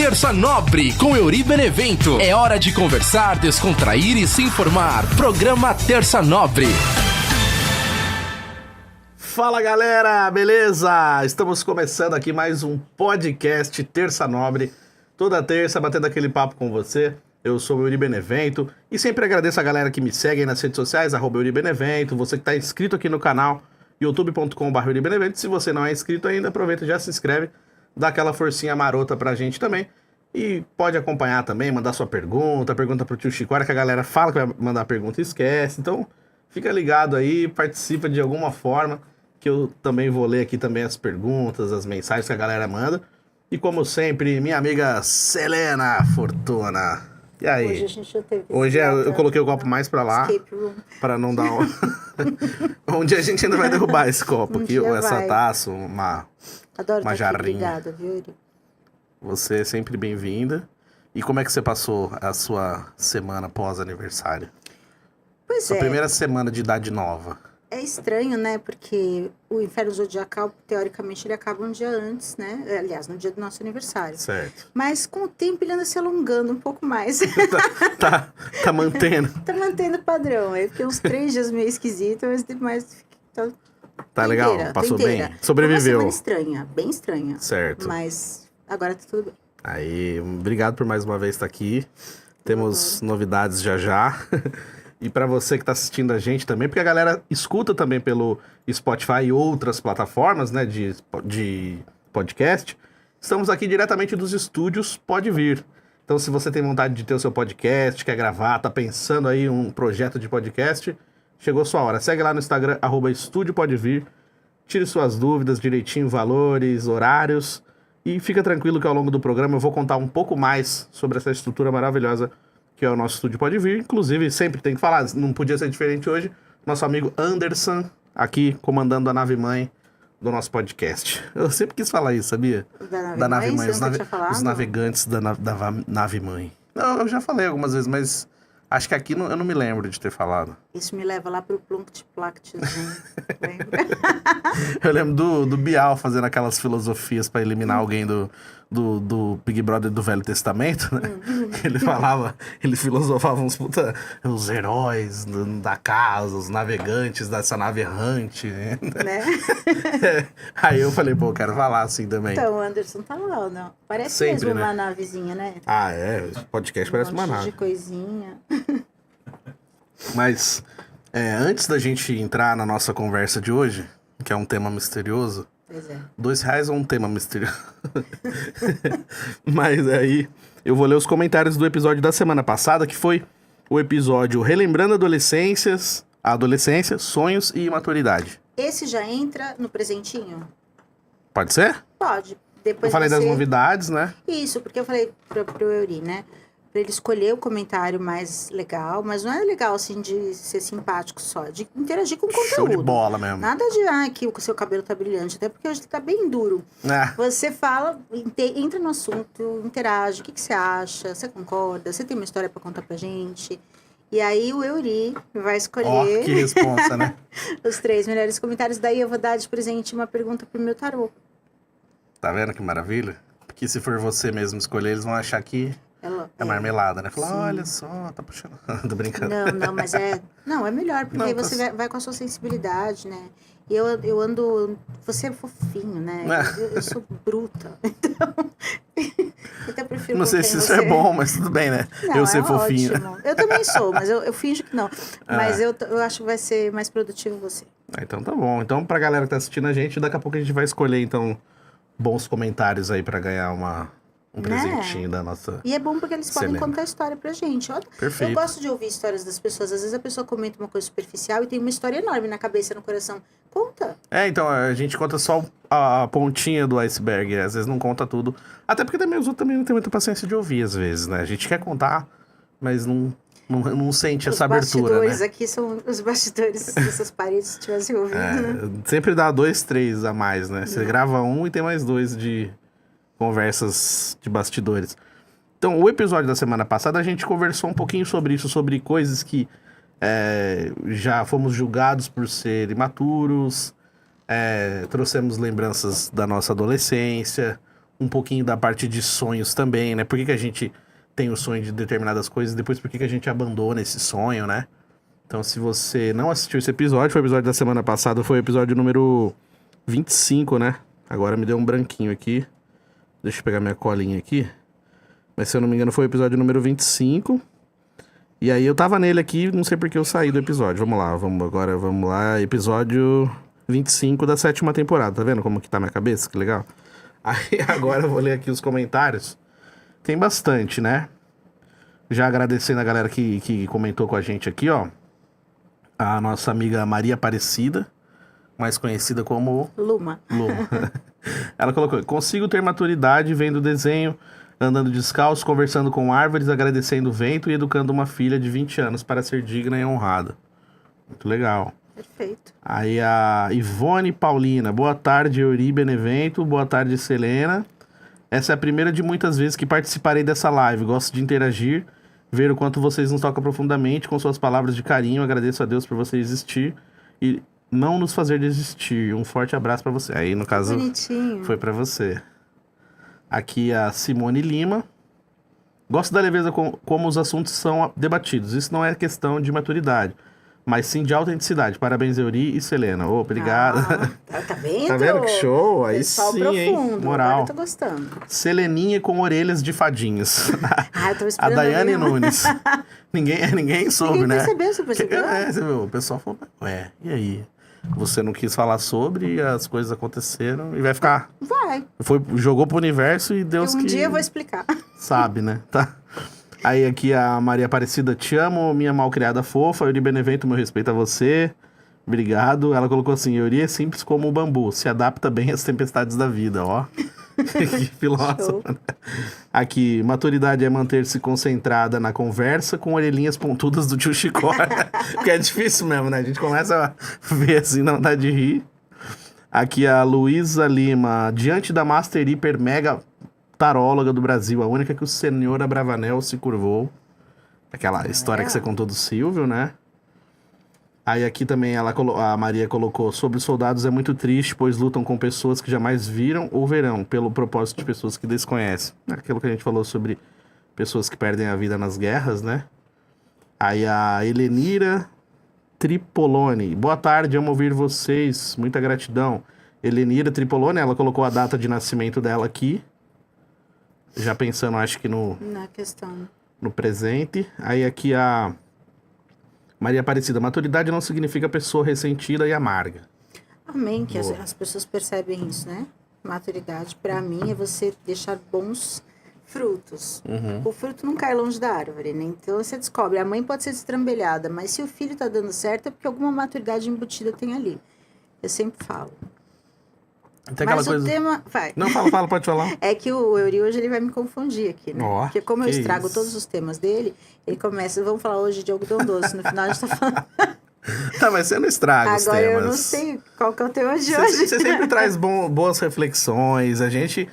Terça Nobre, com Euri Benevento. É hora de conversar, descontrair e se informar. Programa Terça Nobre. Fala galera, beleza? Estamos começando aqui mais um podcast Terça Nobre. Toda terça batendo aquele papo com você. Eu sou o Euri Benevento e sempre agradeço a galera que me segue aí nas redes sociais, @Euri Benevento, você que está inscrito aqui no canal youtube.com/Euri Benevento. Se você não é inscrito ainda, aproveita e já se inscreve, dá aquela forcinha marota pra gente também. E pode acompanhar também, mandar sua pergunta pro tio Chico, que a galera fala que vai mandar pergunta e esquece. Então fica ligado aí, participa de alguma forma, que eu também vou ler aqui também as perguntas, as mensagens que a galera manda. E como sempre, minha amiga Selena Fortuna. E aí? Hoje a gente já teve. Hoje eu coloquei o copo mais pra lá, pra não dar um... Um dia a gente ainda vai derrubar esse copo aqui, ou essa taça, uma jarrinha. Obrigada, viu, Yuri? Você é sempre bem-vinda. E como é que você passou a sua semana pós-aniversário? Pois sua primeira semana de idade nova. É estranho, né? Porque o Inferno Zodiacal, teoricamente, ele acaba um dia antes, né? Aliás, no dia do nosso aniversário. Certo. Mas com o tempo ele anda se alongando um pouco mais. tá mantendo. Tá mantendo o padrão. Eu fiquei uns 3 dias meio esquisito, mas tá legal? Passou bem? Sobreviveu? Foi uma semana estranha, bem estranha. Certo. Mas agora tá tudo bem. Aí, obrigado por mais uma vez estar aqui. Temos novidades já. E para você que está assistindo a gente também, porque a galera escuta também pelo Spotify e outras plataformas, né, de podcast, estamos aqui diretamente dos estúdios Pode Vir. Então, se você tem vontade de ter o seu podcast, quer gravar, tá pensando aí um projeto de podcast, chegou sua hora. Segue lá no Instagram, @Estúdio Pode Vir, tire suas dúvidas direitinho, valores, horários, e fica tranquilo que ao longo do programa eu vou contar um pouco mais sobre essa estrutura maravilhosa que é o nosso Estúdio Pode Vir. Inclusive, sempre tem que falar, não podia ser diferente hoje, nosso amigo Anderson, aqui comandando a nave-mãe do nosso podcast. Eu sempre quis falar isso, sabia? Da nave-mãe, os navegantes da nave-mãe. Não, eu já falei algumas vezes, mas acho que aqui eu não me lembro de ter falado. Isso me leva lá pro Plunct-Plactzinho. Eu lembro do Bial fazendo aquelas filosofias pra eliminar alguém do Big Brother do Velho Testamento, né? Ele filosofava os heróis da casa, os navegantes dessa nave errante, né? Aí eu falei, pô, eu quero falar assim também. Então, o Anderson tá lá, não? Parece sempre, mesmo uma navezinha, né? Ah, é, o podcast parece uma nave. De coisinha. Mas, antes da gente entrar na nossa conversa de hoje, que é um tema misterioso, pois é. R$2 é um tema misterioso. Mas aí eu vou ler os comentários do episódio da semana passada, que foi o episódio Relembrando a Adolescência, Sonhos e Imaturidade. Esse já entra no presentinho? Pode ser? Pode. Depois eu falei das novidades, né? Isso, porque eu falei pro Euri, né? Pra ele escolher o comentário mais legal, mas não é legal, assim, de ser simpático só, de interagir com o conteúdo. Show de bola mesmo. Nada de, que o seu cabelo tá brilhante, até porque hoje tá bem duro. Você fala, entra no assunto, interage, o que você acha, você concorda, você tem uma história pra contar pra gente. E aí o Euri vai escolher... que responsa, né? Os 3 melhores comentários, daí eu vou dar de presente uma pergunta pro meu tarô. Tá vendo que maravilha? Porque se for você mesmo escolher, eles vão achar que... É marmelada, né? Falar, olha só, tá puxando. Tô brincando. Não, mas é melhor, porque aí você vai com a sua sensibilidade, né? E eu ando... Você é fofinho, né? Eu sou bruta. Então, eu até prefiro... Não sei se isso é bom, mas tudo bem, né? Não, eu ser fofinho. Ótimo. Eu também sou, mas eu finjo que não. Mas eu acho que vai ser mais produtivo você. Então tá bom. Então, pra galera que tá assistindo a gente, daqui a pouco a gente vai escolher, então, bons comentários aí pra ganhar um presentinho da nossa... E é bom porque eles podem contar a história pra gente. Perfeito. Eu gosto de ouvir histórias das pessoas. Às vezes a pessoa comenta uma coisa superficial e tem uma história enorme na cabeça, no coração. Conta. Então, a gente conta só a pontinha do iceberg. Às vezes não conta tudo. Até porque também os outros também não tem muita paciência de ouvir, às vezes, né? A gente quer contar, mas não sente essa abertura, né? Os bastidores aqui são os bastidores dessas paredes, se tivesse ouvido, né? Sempre dá 2, 3 a mais, né? Você grava um e tem mais 2 de conversas de bastidores. Então, o episódio da semana passada, a gente conversou um pouquinho sobre isso, sobre coisas que já fomos julgados por ser imaturos, trouxemos lembranças da nossa adolescência, um pouquinho da parte de sonhos também, né? Por que a gente tem o sonho de determinadas coisas, depois por que a gente abandona esse sonho, né? Então, se você não assistiu esse episódio, foi o episódio da semana passada, foi o episódio número 25, né? Agora me deu um branquinho aqui. Deixa eu pegar minha colinha aqui. Mas, se eu não me engano, foi o episódio número 25. E aí, eu tava nele aqui, não sei por que eu saí do episódio. Vamos lá. Episódio 25 da 7ª temporada. Tá vendo como que tá minha cabeça? Que legal. Aí, agora eu vou ler aqui os comentários. Tem bastante, né? Já agradecendo a galera que comentou com a gente aqui, ó. A nossa amiga Maria Aparecida, mais conhecida como... Luma. Ela colocou: consigo ter maturidade vendo desenho, andando descalço, conversando com árvores, agradecendo o vento e educando uma filha de 20 anos para ser digna e honrada. Muito legal. Perfeito. Aí a Ivone Paulina: boa tarde, Euri Benevento. Boa tarde, Selena. Essa é a primeira de muitas vezes que participarei dessa live. Gosto de interagir, ver o quanto vocês nos tocam profundamente com suas palavras de carinho. Agradeço a Deus por você existir e não nos fazer desistir. Um forte abraço pra você. Aí, no caso, bonitinho. Foi pra você. Aqui a Simone Lima: gosto da leveza como os assuntos são debatidos. Isso não é questão de maturidade, mas sim de autenticidade. Parabéns, Euri e Selena. Obrigado. Tá vendo? Tá vendo que show? Aí pessoal sim, profundo. hein? Moral. Agora eu tô gostando. Seleninha com orelhas de fadinhas. Eu tô A esperando. Daiane Nunes. Ninguém soube, Ninguém né? percebeu, você percebeu? Você viu? O pessoal falou: ué, e aí? Você não quis falar sobre e as coisas aconteceram e vai ficar... Vai. Jogou pro universo e Deus que... Dia eu vou explicar. Sabe, né? Tá. Aí aqui a Maria Aparecida: te amo, minha malcriada fofa. Euri Benevento, meu respeito a você. Obrigado. Ela colocou assim: Euri é simples como o bambu, se adapta bem às tempestades da vida, ó. Que filósofa, né? Aqui, maturidade é manter-se concentrada na conversa com orelhinhas pontudas do tio Chicó. Porque é difícil mesmo, né? A gente começa a ver assim, não dá de rir. Aqui a Luísa Lima: diante da Master Hiper Mega taróloga do Brasil, a única que o senhor Abravanel se curvou. Aquela história que você contou do Silvio, né? Aí aqui também a Maria colocou: sobre os soldados é muito triste, pois lutam com pessoas que jamais viram ou verão, pelo propósito de pessoas que desconhecem. Aquilo que a gente falou sobre pessoas que perdem a vida nas guerras, né? Aí a Helenira Tripolone: boa tarde, amo ouvir vocês, muita gratidão. Helenira Tripolone, ela colocou a data de nascimento dela aqui, já pensando, acho que Na questão. no presente. Aí aqui a Maria Aparecida: maturidade não significa pessoa ressentida e amarga. Amém, que as pessoas percebem isso, né? Maturidade, pra mim, é você deixar bons frutos. O fruto não cai longe da árvore, né? Então você descobre, a mãe pode ser destrambelhada, mas se o filho tá dando certo é porque alguma maturidade embutida tem ali. Eu sempre falo. Tem Mas aquela o tema... Vai. Não, fala, pode falar. É que o Euri hoje ele vai me confundir aqui, né? Ó, porque como eu que estrago isso. todos os temas dele, ele começa, vamos falar hoje de algodão doce, no final a gente tá falando... Tá, mas você não estraga os temas. Agora eu não sei qual que é o tema de hoje. Você sempre traz boas reflexões, a gente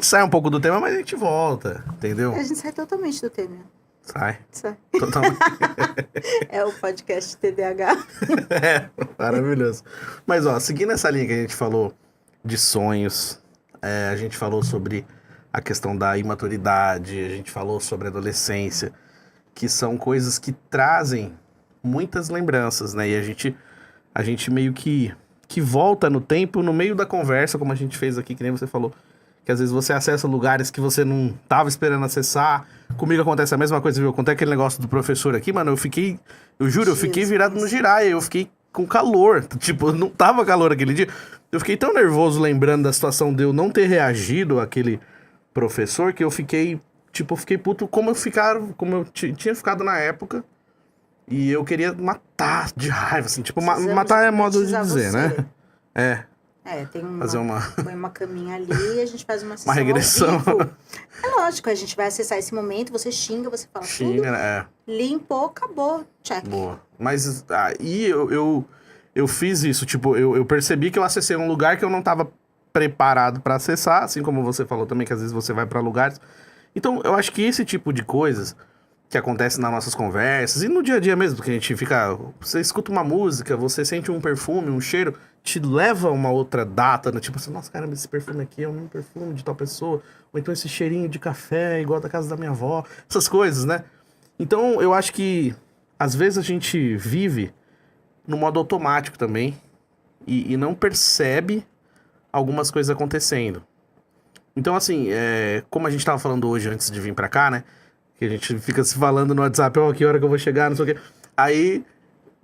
sai um pouco do tema, mas a gente volta, entendeu? A gente sai totalmente do tema. Sai. Sai. Totalmente. É o podcast TDAH. É, maravilhoso. Mas, ó, seguindo essa linha que a gente falou de sonhos, a gente falou sobre a questão da imaturidade, a gente falou sobre a adolescência, que são coisas que trazem muitas lembranças, né? E a gente meio que volta no tempo, no meio da conversa, como a gente fez aqui, que nem você falou, que às vezes você acessa lugares que você não tava esperando acessar. Comigo acontece a mesma coisa, viu? Eu contei aquele negócio do professor aqui, mano, eu juro, eu fiquei virado no giraia, eu fiquei com calor, tipo, não tava calor aquele dia. Eu fiquei tão nervoso lembrando da situação de eu não ter reagido àquele professor, que eu fiquei puto como eu tinha ficado na época. E eu queria matar de raiva, assim, tipo, matar é modo de dizer, você. Né? Tem Fazer põe uma caminha ali e a gente faz uma sessão uma regressão. ao vivo. É lógico, a gente vai acessar esse momento, você xinga, você fala tudo, né? limpou, acabou, check. Boa. Mas aí eu fiz isso, tipo, eu percebi que eu acessei um lugar que eu não tava preparado pra acessar, assim como você falou também, que às vezes você vai pra lugares. Então, eu acho que esse tipo de coisas que acontece nas nossas conversas e no dia a dia mesmo, porque a gente fica... Você escuta uma música, você sente um perfume, um cheiro, te leva a uma outra data, né? Tipo assim, nossa, caramba, esse perfume aqui é o mesmo perfume de tal pessoa. Ou então esse cheirinho de café é igual da casa da minha avó. Essas coisas, né? Então, eu acho que, às vezes, a gente vive no modo automático também. E não percebe algumas coisas acontecendo. Então, assim, como a gente tava falando hoje antes de vir pra cá, né? Que a gente fica se falando no WhatsApp, que hora que eu vou chegar, não sei o quê. Aí,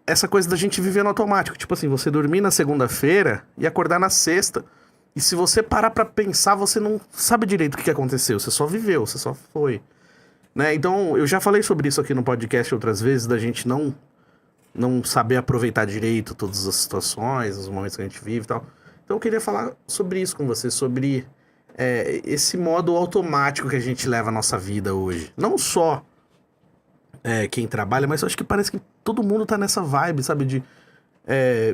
essa coisa da gente viver no automático. Tipo assim, você dormir na segunda-feira e acordar na sexta. E se você parar pra pensar, você não sabe direito o que aconteceu. Você só viveu, você só foi. Né? Então, eu já falei sobre isso aqui no podcast outras vezes, da gente não saber aproveitar direito todas as situações, os momentos que a gente vive e tal. Então, eu queria falar sobre isso com você, sobre esse modo automático que a gente leva a nossa vida hoje. Não só quem trabalha, mas eu acho que parece que todo mundo tá nessa vibe, sabe? De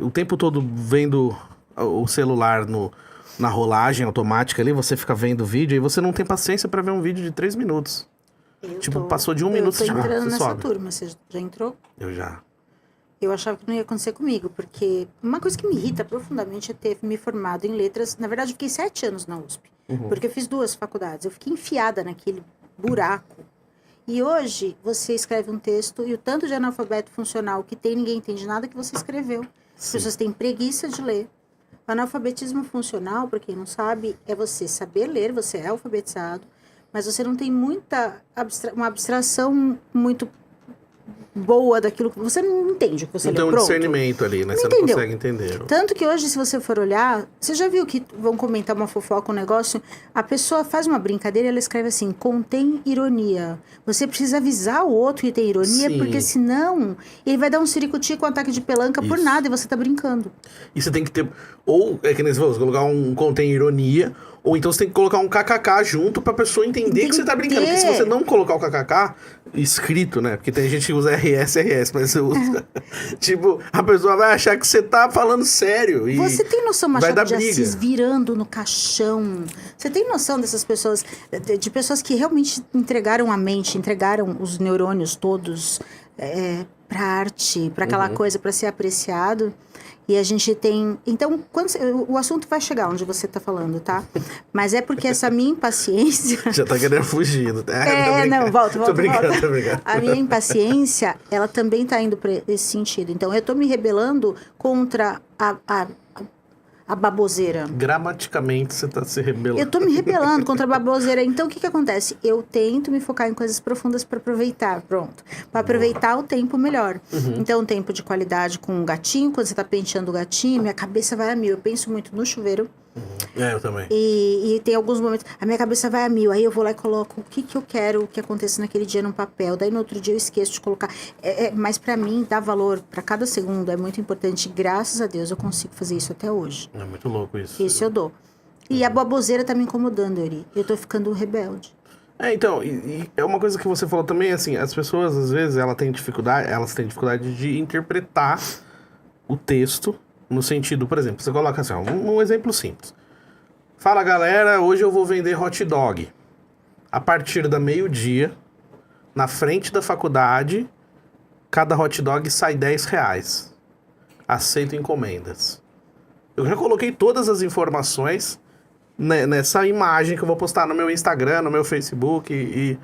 o tempo todo vendo o celular na rolagem automática ali, você fica vendo vídeo e você não tem paciência pra ver um vídeo de 3 minutos. Passou de 1 minuto, você já entrando nessa sobe. Turma, você já entrou? Eu já. Eu achava que não ia acontecer comigo, porque uma coisa que me irrita profundamente é ter me formado em letras. Na verdade, eu fiquei 7 anos na USP, porque eu fiz 2 faculdades. Eu fiquei enfiada naquele buraco. E hoje, você escreve um texto e o tanto de analfabeto funcional que tem, ninguém entende nada que você escreveu. As pessoas têm preguiça de ler. O analfabetismo funcional, para quem não sabe, é você saber ler, você é alfabetizado, mas você não tem uma abstração muito boa daquilo que você não entende o que você lê. Não tem um pronto. discernimento ali, né? Não Você entendeu. não consegue entender. Tanto que hoje, se você for olhar, você já viu que vão comentar uma fofoca, um negócio, a pessoa faz uma brincadeira e ela escreve assim, contém ironia. Você precisa avisar o outro que tem ironia, Sim. porque senão ele vai dar um siricuti com um ataque de pelanca por nada e você tá brincando. E você tem que ter... Ou, que nem você falou, colocar um contém ironia, ou então você tem que colocar um kkk junto pra pessoa entender que você tá brincando. Porque se você não colocar o kkk escrito, né? Porque tem gente que usa RS, mas você usa... Tipo, a pessoa vai achar que você tá falando sério. E você tem noção, vai Machado dar de briga. Assis virando no caixão? Você tem noção dessas pessoas, de pessoas que realmente entregaram a mente, entregaram os neurônios todos pra arte, pra aquela coisa, pra ser apreciado? E a gente tem... Então, o assunto vai chegar onde você tá falando, tá? Mas é porque essa minha impaciência... Já tá querendo fugir. Não, volta. Tô brincando. A minha impaciência, ela também tá indo pra esse sentido. Então, eu tô me rebelando contra a baboseira. Gramaticamente, você tá se rebelando. Eu tô me rebelando contra a baboseira. Então, o que acontece? Eu tento me focar em coisas profundas pra aproveitar. Pronto. Pra aproveitar o tempo melhor. Então, tempo de qualidade com o gatinho. Quando você tá penteando o gatinho, minha cabeça vai a mil. Eu penso muito no chuveiro. Eu também. E tem alguns momentos... A minha cabeça vai a mil. Aí eu vou lá e coloco o que eu quero que aconteça naquele dia no papel. Daí, no outro dia, eu esqueço de colocar. Mas pra mim, dar valor pra cada segundo é muito importante. Graças a Deus, eu consigo fazer isso até hoje. É muito louco isso. Isso eu dou. E a baboseira tá me incomodando, Yuri. Eu tô ficando rebelde. Então, e é uma coisa que você falou também, assim, as pessoas, às vezes, elas têm dificuldade de interpretar o texto no sentido, por exemplo, você coloca assim, um exemplo simples. Fala, galera, hoje eu vou vender hot dog. A partir da meio-dia, na frente da faculdade, cada hot dog sai R$10. Aceito encomendas. Eu já coloquei todas as informações nessa imagem que eu vou postar no meu Instagram, no meu Facebook e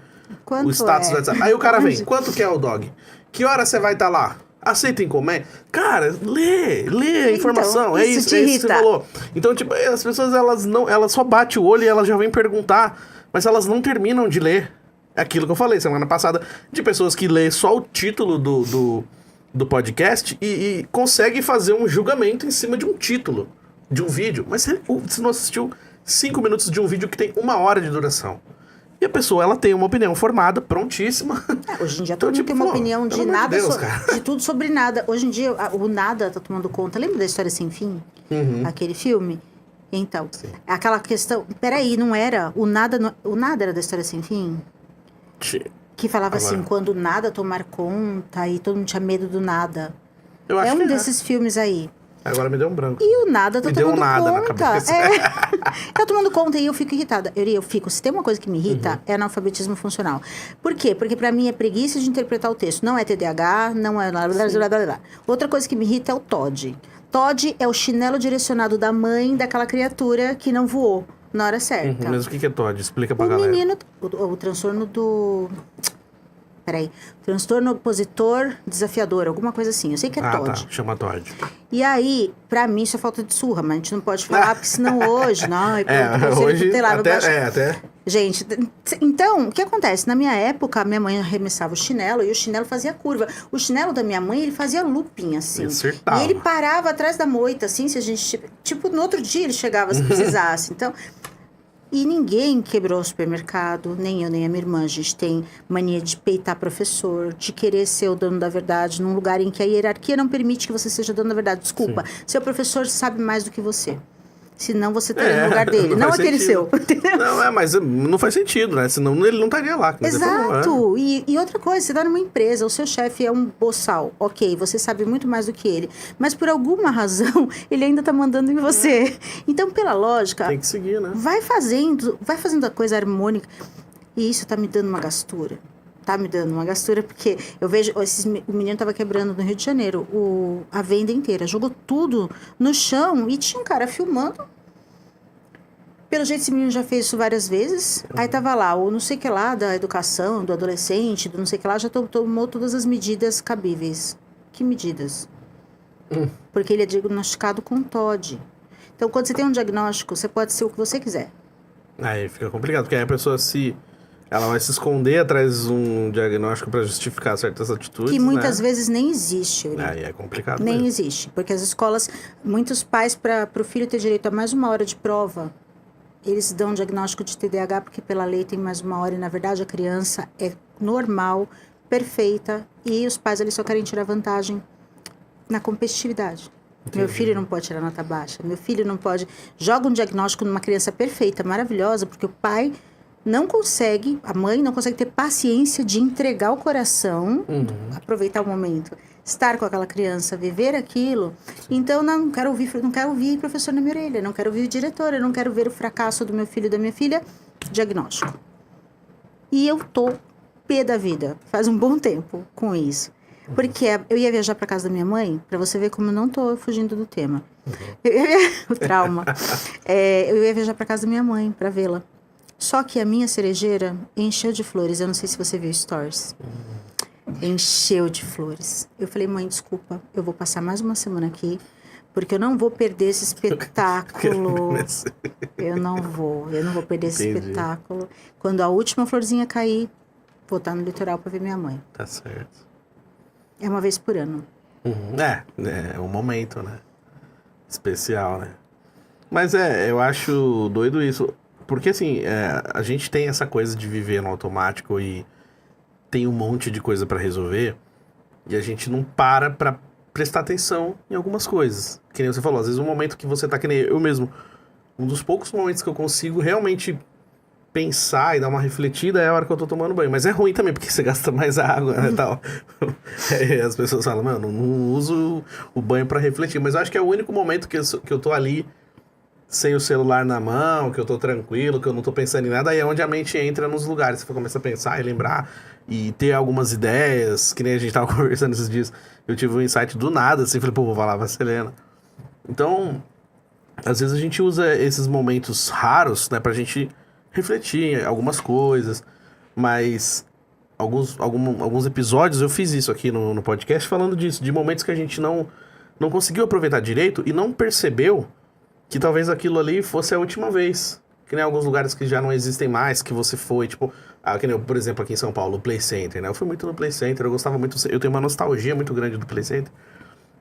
o status do WhatsApp. Aí o cara vem, quanto que é o dog? Que hora você vai estar lá? Aceita encomenda? Cara, lê a informação. Então, é isso que você falou. Então, tipo, as pessoas, elas só batem o olho e elas já vêm perguntar, mas elas não terminam de ler. É aquilo que eu falei semana passada, de pessoas que lê só o título do podcast e consegue fazer um julgamento em cima de um título, de um vídeo. Mas você não assistiu 5 minutos de um vídeo que tem 1 hora de duração. E a pessoa, ela tem uma opinião formada, prontíssima. Hoje em dia todo mundo tem uma opinião de nada, de tudo sobre nada. Hoje em dia o nada tá tomando conta. Lembra da História Sem Fim? Aquele filme? Então, aquela questão... Peraí, não era? O nada era da História Sem Fim? Que falava assim, quando nada tomar conta e todo mundo tinha medo do nada. Eu acho um desses filmes aí. Agora me deu um branco. E o nada tá tomando conta. Na cabeça. Tá tomando conta e eu fico irritada. Se tem uma coisa que me irrita, é analfabetismo funcional. Por quê? Porque pra mim é preguiça de interpretar o texto. Não é TDAH, não é... Outra coisa que me irrita é o TOD. Todd é o chinelo direcionado da mãe daquela criatura que não voou na hora certa. Mas o que é Todd? Explica pra galera. O transtorno do... Peraí. Transtorno opositor desafiador, alguma coisa assim. Eu sei que é Todd. Tá. Chama Todd. E aí, pra mim, isso é falta de surra, mas a gente não pode falar, porque senão hoje... Não, hoje até... Gente, então, o que acontece? Na minha época, a minha mãe arremessava o chinelo e o chinelo fazia curva. O chinelo da minha mãe, ele fazia looping, assim. Acertava. E ele parava atrás da moita, assim, se a gente... Tipo, no outro dia ele chegava se precisasse. Então... E ninguém quebrou o supermercado, nem eu, nem a minha irmã. A gente tem mania de peitar professor, de querer ser o dono da verdade num lugar em que a hierarquia não permite que você seja dono da verdade. Desculpa, seu professor sabe mais do que você. Senão você estaria no lugar dele, não aquele seu. Não, mas não faz sentido, né? Senão ele não estaria lá. Exato. E outra coisa, você está numa empresa, o seu chefe é um boçal. Ok, você sabe muito mais do que ele. Mas por alguma razão, ele ainda está mandando em você. Então, pela lógica... Tem que seguir, né? Vai fazendo a coisa harmônica. E isso está me dando uma gastura. Tá me dando uma gastura, porque eu vejo... O menino estava quebrando no Rio de Janeiro a venda inteira. Jogou tudo no chão e tinha um cara filmando. Pelo jeito, esse menino já fez isso várias vezes. Aí tava lá, o não sei que lá da educação, do adolescente, do não sei que lá, já tomou todas as medidas cabíveis. Que medidas? Porque ele é diagnosticado com TOD. Então, quando você tem um diagnóstico, você pode ser o que você quiser. Aí fica complicado, porque aí a pessoa ela vai se esconder atrás de um diagnóstico para justificar certas atitudes, que muitas vezes nem existe. Aí é complicado nem mesmo. Existe, porque as escolas, muitos pais, para o filho ter direito a mais uma hora de prova, eles dão um diagnóstico de TDAH porque pela lei tem mais uma hora e, na verdade, a criança é normal, perfeita, e os pais ali só querem tirar vantagem na competitividade. Entendi. Meu filho não pode tirar nota baixa, meu filho não pode... Joga um diagnóstico numa criança perfeita, maravilhosa, porque o pai... não consegue, a mãe não consegue ter paciência de entregar o coração, aproveitar o momento, estar com aquela criança, viver aquilo. Então, não quero ouvir professor na minha orelha, não quero ouvir diretor, eu não quero ver o fracasso do meu filho e da minha filha. Diagnóstico. E eu tô pé da vida, faz um bom tempo com isso. Porque eu ia viajar para casa da minha mãe, para você ver como eu não tô fugindo do tema. O trauma. Eu ia viajar para casa da minha mãe, para vê-la. Só que a minha cerejeira encheu de flores. Eu não sei se você viu stories. Encheu de flores. Eu falei, mãe, desculpa, eu vou passar mais uma semana aqui, porque eu não vou perder esse espetáculo. Eu não vou perder esse espetáculo. Quando a última florzinha cair, vou estar no litoral para ver minha mãe. Tá certo. É uma vez por ano. É um momento, né? Especial, né? Mas eu acho doido isso. Porque, assim, a gente tem essa coisa de viver no automático e tem um monte de coisa pra resolver e a gente não para pra prestar atenção em algumas coisas. Que nem você falou, às vezes um momento que você tá, que nem eu mesmo, um dos poucos momentos que eu consigo realmente pensar e dar uma refletida é a hora que eu tô tomando banho. Mas é ruim também, porque você gasta mais água, né, tal. As pessoas falam, mano, não uso o banho pra refletir. Mas eu acho que é o único momento que eu tô ali sem o celular na mão, que eu tô tranquilo, que eu não tô pensando em nada, aí é onde a mente entra nos lugares. Você começa a pensar e lembrar e ter algumas ideias, que nem a gente tava conversando esses dias. Eu tive um insight do nada, assim, falei, vou falar pra Selena. Então, às vezes a gente usa esses momentos raros, né, pra gente refletir em algumas coisas, mas alguns episódios eu fiz isso aqui no podcast, falando disso, de momentos que a gente não conseguiu aproveitar direito e não percebeu que talvez aquilo ali fosse a última vez. Que nem alguns lugares que já não existem mais, que você foi, tipo... que nem, por exemplo, aqui em São Paulo, o Play Center, né? Eu fui muito no Play Center, eu gostava muito... Eu tenho uma nostalgia muito grande do Play Center.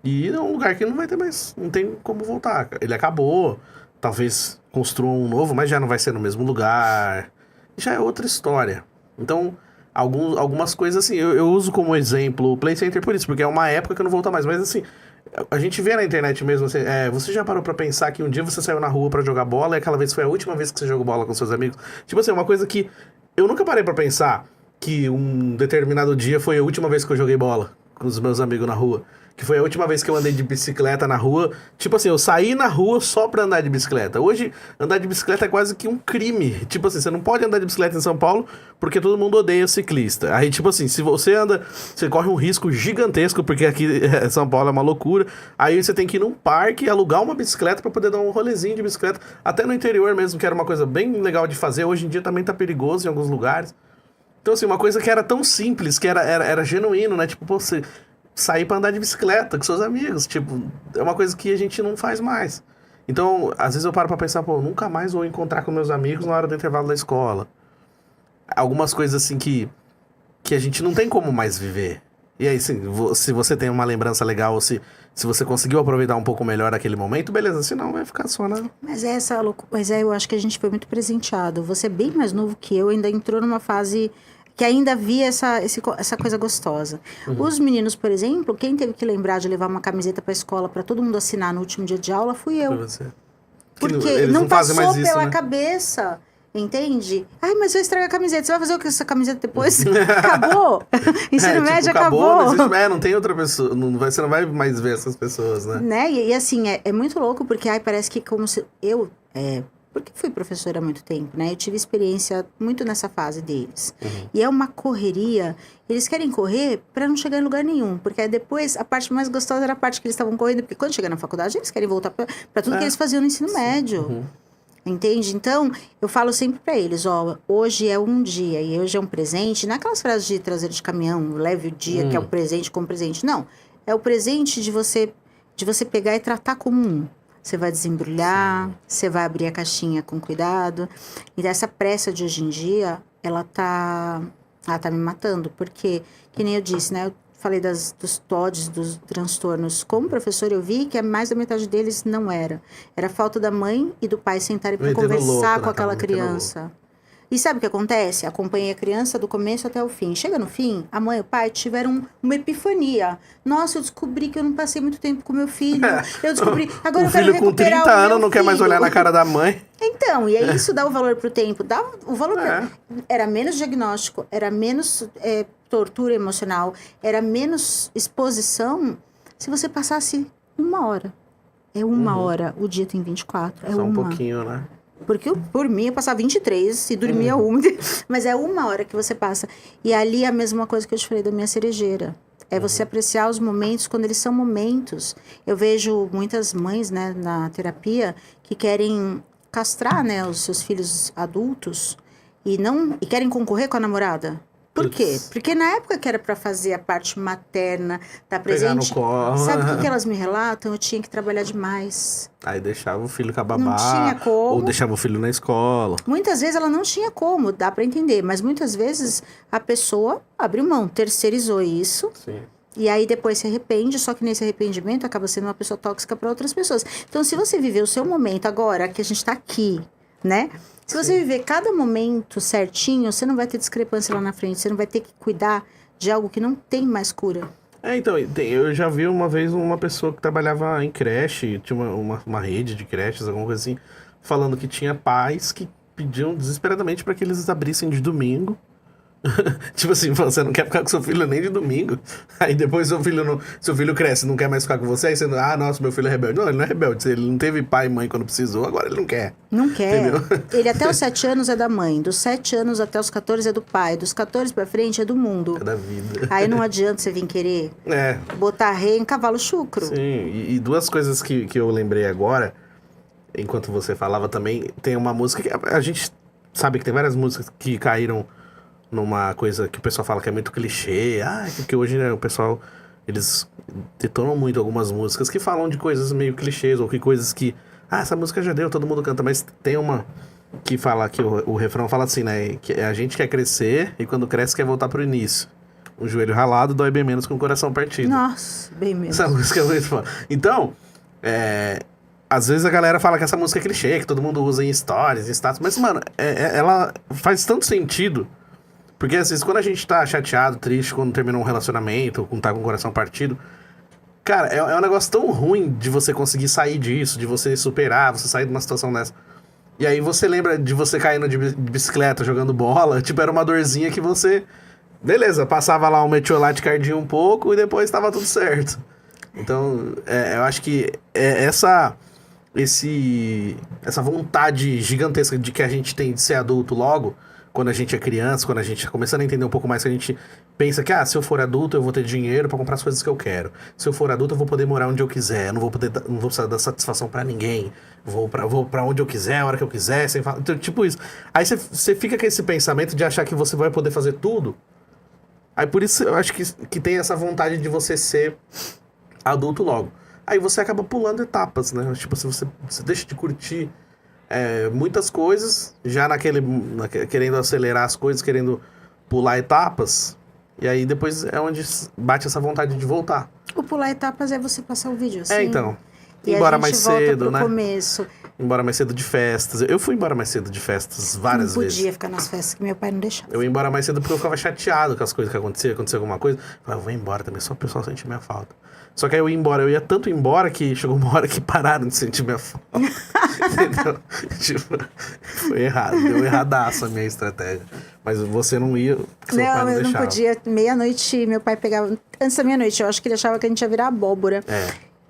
E é um lugar que não vai ter mais... Não tem como voltar. Ele acabou, talvez construam um novo, mas já não vai ser no mesmo lugar. Já é outra história. Então, algumas coisas assim... Eu uso como exemplo o Play Center por isso, porque é uma época que eu não volto mais. Mas assim... A gente vê na internet mesmo, assim, você já parou pra pensar que um dia você saiu na rua pra jogar bola e aquela vez foi a última vez que você jogou bola com seus amigos? Tipo assim, uma coisa que eu nunca parei pra pensar que um determinado dia foi a última vez que eu joguei bola. com os meus amigos na rua. Que foi a última vez que eu andei de bicicleta na rua. Tipo assim, eu saí na rua só pra andar de bicicleta. Hoje, andar de bicicleta é quase que um crime. Tipo assim, você não pode andar de bicicleta em São Paulo porque todo mundo odeia ciclista. Aí, tipo assim, se você anda, você corre um risco gigantesco, porque aqui São Paulo é uma loucura. Aí você tem que ir num parque e alugar uma bicicleta pra poder dar um rolezinho de bicicleta. Até no interior mesmo, que era uma coisa bem legal de fazer. Hoje em dia também tá perigoso em alguns lugares. Então, assim, uma coisa que era tão simples, que era genuíno, né? Tipo, pô, você sair pra andar de bicicleta com seus amigos, tipo, é uma coisa que a gente não faz mais. Então, às vezes eu paro pra pensar, pô, nunca mais vou encontrar com meus amigos na hora do intervalo da escola. Algumas coisas assim que a gente não tem como mais viver. E aí, sim, se você tem uma lembrança legal, ou se você conseguiu aproveitar um pouco melhor aquele momento, beleza, senão vai ficar só na... Mas eu acho que a gente foi muito presenteado. Você é bem mais novo que eu, ainda entrou numa fase que ainda via essa coisa gostosa. Os meninos, por exemplo, quem teve que lembrar de levar uma camiseta pra escola pra todo mundo assinar no último dia de aula fui eu. Foi você. Porque eles não passou fazem mais isso, pela né? Entende? Ai, mas eu estraguei a camiseta. Você vai fazer o que com essa camiseta depois? Acabou. Ensino médio acabou. Não existe, não tem outra pessoa. Você não vai mais ver essas pessoas, né? E assim, é muito louco, porque parece que como se... Porque fui professora há muito tempo, né? Eu tive experiência muito nessa fase deles. E é uma correria. Eles querem correr pra não chegar em lugar nenhum. Porque aí depois, a parte mais gostosa era a parte que eles estavam correndo. Porque quando chegar na faculdade, eles querem voltar pra tudo que eles faziam no ensino médio. Entende? Então, eu falo sempre pra eles, hoje é um dia e hoje é um presente. Não é aquelas frases de traseiro de caminhão, leve o dia, que é o presente como presente. Não. É o presente de você pegar e tratar como um. Você vai desembrulhar, você vai abrir a caixinha com cuidado. E essa pressa de hoje em dia, ela tá me matando. Porque, que nem eu disse, né? Eu falei dos TODs, dos transtornos. Como professor, eu vi que mais da metade deles não era. Era falta da mãe e do pai sentarem para conversar com aquela criança. E sabe o que acontece? Acompanhei a criança do começo até o fim. Chega no fim, a mãe e o pai tiveram uma epifania. Nossa, eu descobri que eu não passei muito tempo com meu filho. Eu descobri... Agora eu quero recuperar o meu filho. O filho com 30 anos não quer mais olhar na cara da mãe. Então, e aí isso dá o valor pro tempo. Dá o valor Era menos diagnóstico, era menos tortura emocional, era menos exposição se você passasse 1 hora. É 1 hora, o dia tem 24. Só um pouquinho, né? Porque por mim eu passava 23 e dormia 1. Mas é 1 hora que você passa. E ali é a mesma coisa que eu te falei da minha cerejeira. É você apreciar os momentos quando eles são momentos. Eu vejo muitas mães, né, na terapia que querem castrar, né, os seus filhos adultos e querem concorrer com a namorada. Por quê? Porque na época que era pra fazer a parte materna, tá presente... Pegar no colo. Sabe o que elas me relatam? Eu tinha que trabalhar demais. Aí deixava o filho com a babá. Não tinha como. Ou deixava o filho na escola. Muitas vezes ela não tinha como, dá pra entender. Mas muitas vezes a pessoa abriu mão, terceirizou isso. Sim. E aí depois se arrepende, só que nesse arrependimento acaba sendo uma pessoa tóxica para outras pessoas. Então, se você viver o seu momento agora, que a gente tá aqui, né? Se você viver cada momento certinho, você não vai ter discrepância lá na frente. Você não vai ter que cuidar de algo que não tem mais cura. Então, eu já vi uma vez uma pessoa que trabalhava em creche, tinha uma rede de creches, alguma coisa assim, falando que tinha pais que pediam desesperadamente para que eles abrissem de domingo. Tipo assim, você não quer ficar com seu filho nem de domingo. Aí depois seu filho cresce, não quer mais ficar com você. Aí você, nossa, meu filho é rebelde. Não, ele não é rebelde. Ele não teve pai e mãe quando precisou, agora ele não quer. Não quer. Entendeu? Ele até os 7 anos é da mãe. Dos 7 anos até os 14 é do pai. Dos 14 pra frente é do mundo. É da vida. Aí não adianta você vir querer botar rei em cavalo chucro. Sim, e 2 coisas que eu lembrei agora, enquanto você falava também, tem uma música que a gente sabe que tem várias músicas que caíram numa coisa que o pessoal fala que é muito clichê. Porque hoje, né, o pessoal, eles detonam muito algumas músicas que falam de coisas meio clichês, ou que coisas que, essa música já deu, todo mundo canta, mas tem uma que fala, que o refrão fala assim, né, que a gente quer crescer e quando cresce quer voltar pro início. Um joelho ralado dói bem menos que um coração partido. Nossa, bem menos. Essa música é muito foda. Então, às vezes a galera fala que essa música é clichê, que todo mundo usa em stories, em status, mas, mano, ela faz tanto sentido. Porque, às vezes, quando a gente tá chateado, triste, quando termina um relacionamento, ou quando tá com o coração partido, cara, é um negócio tão ruim de você conseguir sair disso, de você superar, você sair de uma situação dessa. E aí você lembra de você caindo de bicicleta, jogando bola, tipo, era uma dorzinha que você beleza, passava lá um metiolate cardíaco um pouco e depois tava tudo certo. Então, eu acho que essa vontade gigantesca de que a gente tem de ser adulto logo, quando a gente é criança, quando a gente tá começando a entender um pouco mais, que a gente pensa que, se eu for adulto, eu vou ter dinheiro pra comprar as coisas que eu quero. Se eu for adulto, eu vou poder morar onde eu quiser, não vou precisar dar satisfação pra ninguém, vou pra onde eu quiser, a hora que eu quiser, sem falar. Então, tipo isso. Aí você fica com esse pensamento de achar que você vai poder fazer tudo. Aí por isso eu acho que tem essa vontade de você ser adulto logo. Aí você acaba pulando etapas, né? Tipo, se você deixa de curtir muitas coisas, já querendo acelerar as coisas, querendo pular etapas, e aí depois é onde bate essa vontade de voltar. O pular etapas é você passar o vídeo assim. Então. E embora a gente mais volta cedo, pro né? começo. Embora mais cedo de festas. Eu fui embora mais cedo de festas várias vezes. Não podia ficar nas festas que meu pai não deixava. Eu ia embora mais cedo porque eu ficava chateado com as coisas que aconteciam alguma coisa. Eu falava, eu vou embora também, só o pessoal sentir minha falta. Só que aí eu ia tanto embora que chegou uma hora que pararam de sentir minha falta. Entendeu? Tipo, foi errado, deu erradaço a minha estratégia. Mas você não ia, seu pai não eu deixava. não podia. Meia-noite, meu pai pegava... Antes da meia-noite, eu acho que ele achava que a gente ia virar abóbora.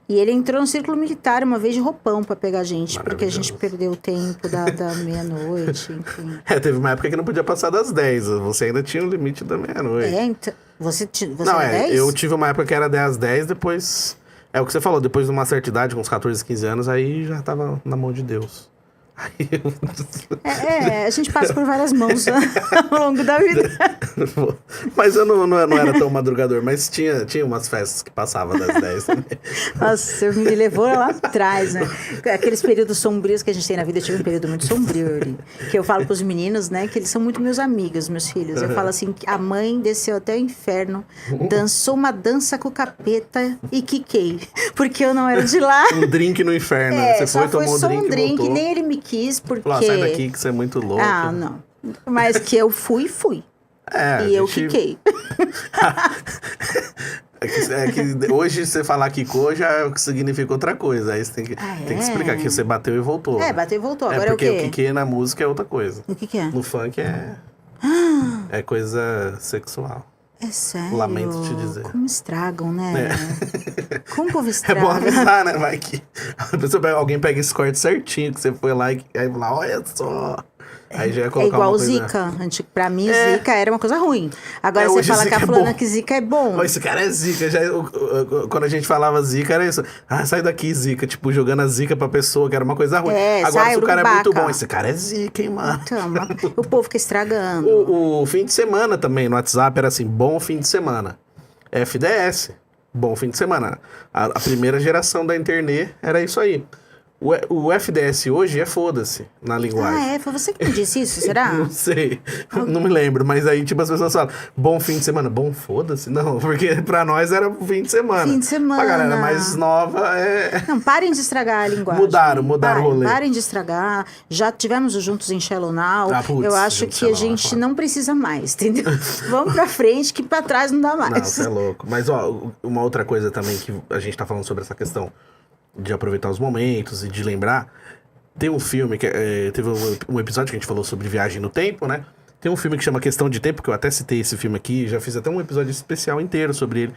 E ele entrou no círculo militar uma vez de roupão pra pegar a gente, porque a gente perdeu o tempo da meia-noite, enfim. Teve uma época que não podia passar das 10, você ainda tinha o limite da meia-noite. Então, você não, era 10? Eu tive uma época que era 10 às 10, depois... É o que você falou, depois de uma certa idade, com uns 14, 15 anos, aí já tava na mão de Deus. Aí a gente passa por várias mãos ao longo da vida. Mas eu não era tão madrugador, mas tinha umas festas que passavam das 10 também. Nossa, me levou lá atrás, né? Aqueles períodos sombrios que a gente tem na vida. Eu tive um período muito sombrio ali. Que eu falo pros meninos, né? Que eles são muito meus amigos, meus filhos. Eu falo assim, que a mãe desceu até o inferno, dançou uma dança com o capeta e quiquei. Porque eu não era de lá. Um drink no inferno. Você foi, tomou um drink e voltou. Nem ele me quis, porque... Sai daqui que você é muito louco. Não. Mas que eu fui. E eu quiquei. É que hoje você falar quicou já é o que significa outra coisa. Aí você tem que explicar que você bateu e voltou. Bateu e voltou. Agora porque é o quê? O quiquei na música é outra coisa. O que é? No funk é coisa sexual. É sério? Lamento te dizer. Como estragam, né? Como o povo estraga? É bom avisar, né? Vai que alguém pega esse corte certinho, que você foi lá e aí fala, olha só. Aí já ia colocar igual uma coisa... Zika. Pra mim, Zika era uma coisa ruim. Agora você fala que a fulana que Zika é bom. Esse cara é Zika. Quando a gente falava Zika, era isso. Sai daqui, Zika. Tipo, jogando a Zika pra pessoa, que era uma coisa ruim. Agora, se o cara é muito bom, esse cara é Zika, hein, mano? Então, o povo fica estragando. O fim de semana também, no WhatsApp, era assim, bom fim de semana. FDS, bom fim de semana. A primeira geração da internet era isso aí. O FDS hoje é foda-se na linguagem. Foi você que me disse isso, será? Não sei, não me lembro, mas aí tipo as pessoas falam, bom fim de semana, bom foda-se? Não, porque pra nós era fim de semana. Fim de semana. Pra galera mais nova Não, parem de estragar a linguagem. Mudaram o rolê. Parem de estragar, já tivemos juntos em Shallow Now, eu acho que a gente não precisa mais, entendeu? Vamos pra frente, que pra trás não dá mais. Não, você é louco. Mas uma outra coisa também que a gente tá falando sobre essa questão de aproveitar os momentos e de lembrar. Tem um filme, teve um episódio que a gente falou sobre viagem no tempo, né? Tem um filme que chama Questão de Tempo, que eu até citei esse filme aqui, já fiz até um episódio especial inteiro sobre ele.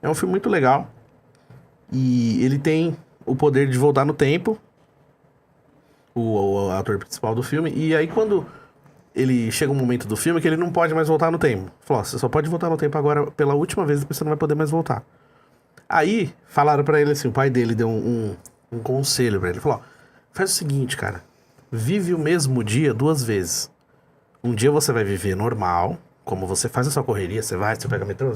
É um filme muito legal. E ele tem o poder de voltar no tempo, o ator principal do filme, e aí quando ele chega um momento do filme que ele não pode mais voltar no tempo. Falou, você só pode voltar no tempo agora pela última vez, depois você não vai poder mais voltar. Aí, falaram pra ele assim, o pai dele deu um conselho pra ele. Falou, faz o seguinte, cara, vive o mesmo dia 2 vezes. Um dia você vai viver normal, como você faz a sua correria, você pega metrô,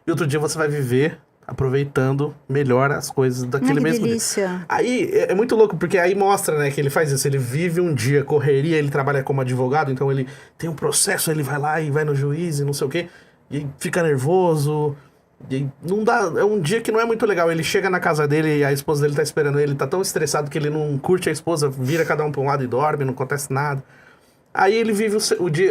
e outro dia você vai viver aproveitando melhor as coisas daquele mesmo delícia. Dia. Aí, é muito louco, porque aí mostra, né, que ele faz isso, ele vive um dia correria, ele trabalha como advogado, então ele tem um processo, ele vai lá e vai no juiz e não sei o quê, e fica nervoso... E não dá, é um dia que não é muito legal. Ele chega na casa dele e a esposa dele tá esperando ele, tá tão estressado que ele não curte a esposa, vira cada um pra um lado e dorme, não acontece nada. Aí ele vive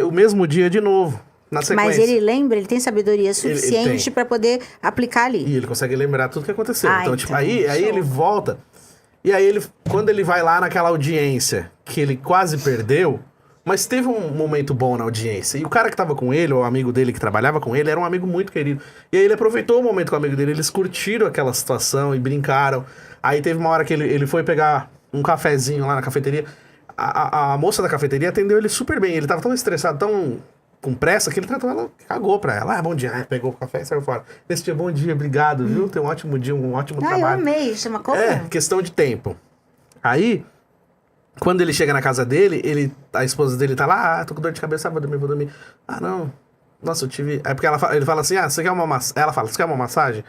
o mesmo dia de novo, na sequência. Mas ele lembra, ele tem sabedoria suficiente pra poder aplicar ali. E ele consegue lembrar tudo que aconteceu. Então, tipo, aí ele volta. E aí quando ele vai lá naquela audiência que ele quase perdeu, Mas teve um momento bom na audiência. E o cara que tava com ele, o amigo dele que trabalhava com ele, era um amigo muito querido. E aí ele aproveitou o momento com o amigo dele, eles curtiram aquela situação e brincaram. Aí teve uma hora que ele foi pegar um cafezinho lá na cafeteria. A moça da cafeteria atendeu ele super bem. Ele tava tão estressado, tão com pressa, que ele tratou ela, cagou pra ela. Bom dia. Pegou o café e saiu fora. Nesse dia, bom dia, obrigado, viu? Tenha um ótimo dia, um ótimo trabalho. Eu amei, chama como? Questão de tempo. Aí, quando ele chega na casa dele, a esposa dele tá lá, tô com dor de cabeça, vou dormir. Não. Nossa, eu tive... É porque ele fala assim, você quer uma massagem? Ela fala, você quer uma massagem?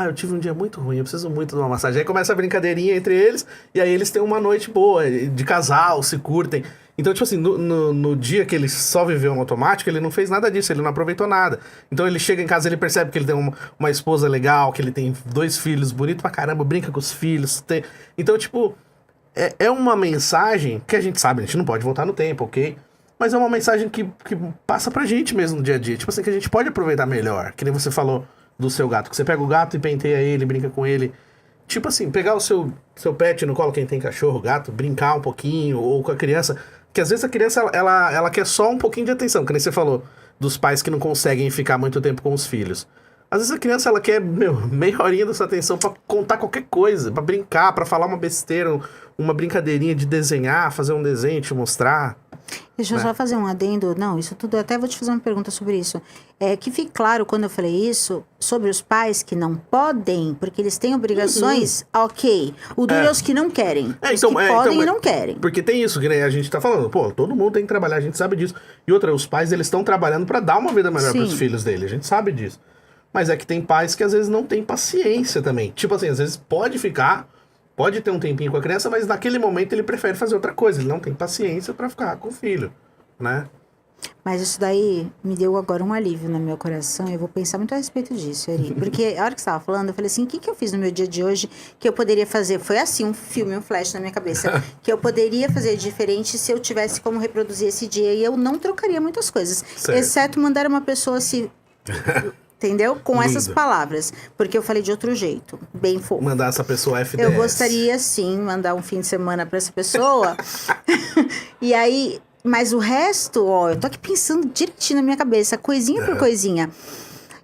Eu tive um dia muito ruim, eu preciso muito de uma massagem. Aí começa a brincadeirinha entre eles, e aí eles têm uma noite boa, de casal, se curtem. Então, tipo assim, no dia que ele só viveu no automático, ele não fez nada disso, ele não aproveitou nada. Então ele chega em casa, ele percebe que ele tem uma esposa legal, que ele tem 2 filhos bonitos pra caramba, brinca com os filhos. Então, tipo, é uma mensagem que a gente sabe, a gente não pode voltar no tempo, ok? Mas é uma mensagem que passa pra gente mesmo no dia a dia. Tipo assim, que a gente pode aproveitar melhor. Que nem você falou do seu gato, que você pega o gato e penteia ele, brinca com ele. Tipo assim, pegar o seu pet no colo, quem tem cachorro, gato, brincar um pouquinho, ou com a criança. Que às vezes a criança, ela quer só um pouquinho de atenção, que nem você falou, dos pais que não conseguem ficar muito tempo com os filhos. Às vezes a criança, ela quer, meia horinha da sua atenção pra contar qualquer coisa, pra brincar, pra falar uma besteira, uma brincadeirinha de desenhar, fazer um desenho, te mostrar. Deixa eu só fazer um adendo. Não, isso tudo, até vou te fazer uma pergunta sobre isso. Que fique claro, quando eu falei isso, sobre os pais que não podem, porque eles têm obrigações, ok. O duro é os que não querem. Os que podem e não querem. Porque tem isso, que a gente tá falando, todo mundo tem que trabalhar, a gente sabe disso. E outra, os pais, eles estão trabalhando pra dar uma vida melhor pros filhos dele, a gente sabe disso. Mas é que tem pais que às vezes não têm paciência também. Tipo assim, às vezes pode ter um tempinho com a criança, mas naquele momento ele prefere fazer outra coisa. Ele não tem paciência pra ficar com o filho, né? Mas isso daí me deu agora um alívio no meu coração. Eu vou pensar muito a respeito disso, Eri. Porque a hora que você estava falando, eu falei assim, o que eu fiz no meu dia de hoje que eu poderia fazer? Foi assim, um filme, um flash na minha cabeça. Que eu poderia fazer diferente se eu tivesse como reproduzir esse dia. E eu não trocaria muitas coisas. Certo. Exceto mandar uma pessoa se... Entendeu? Com essas palavras. Porque eu falei de outro jeito. Bem fofo. Mandar essa pessoa FDS. Eu gostaria, sim, mandar um fim de semana pra essa pessoa. E aí... Mas o resto, eu tô aqui pensando direitinho na minha cabeça. Coisinha por coisinha.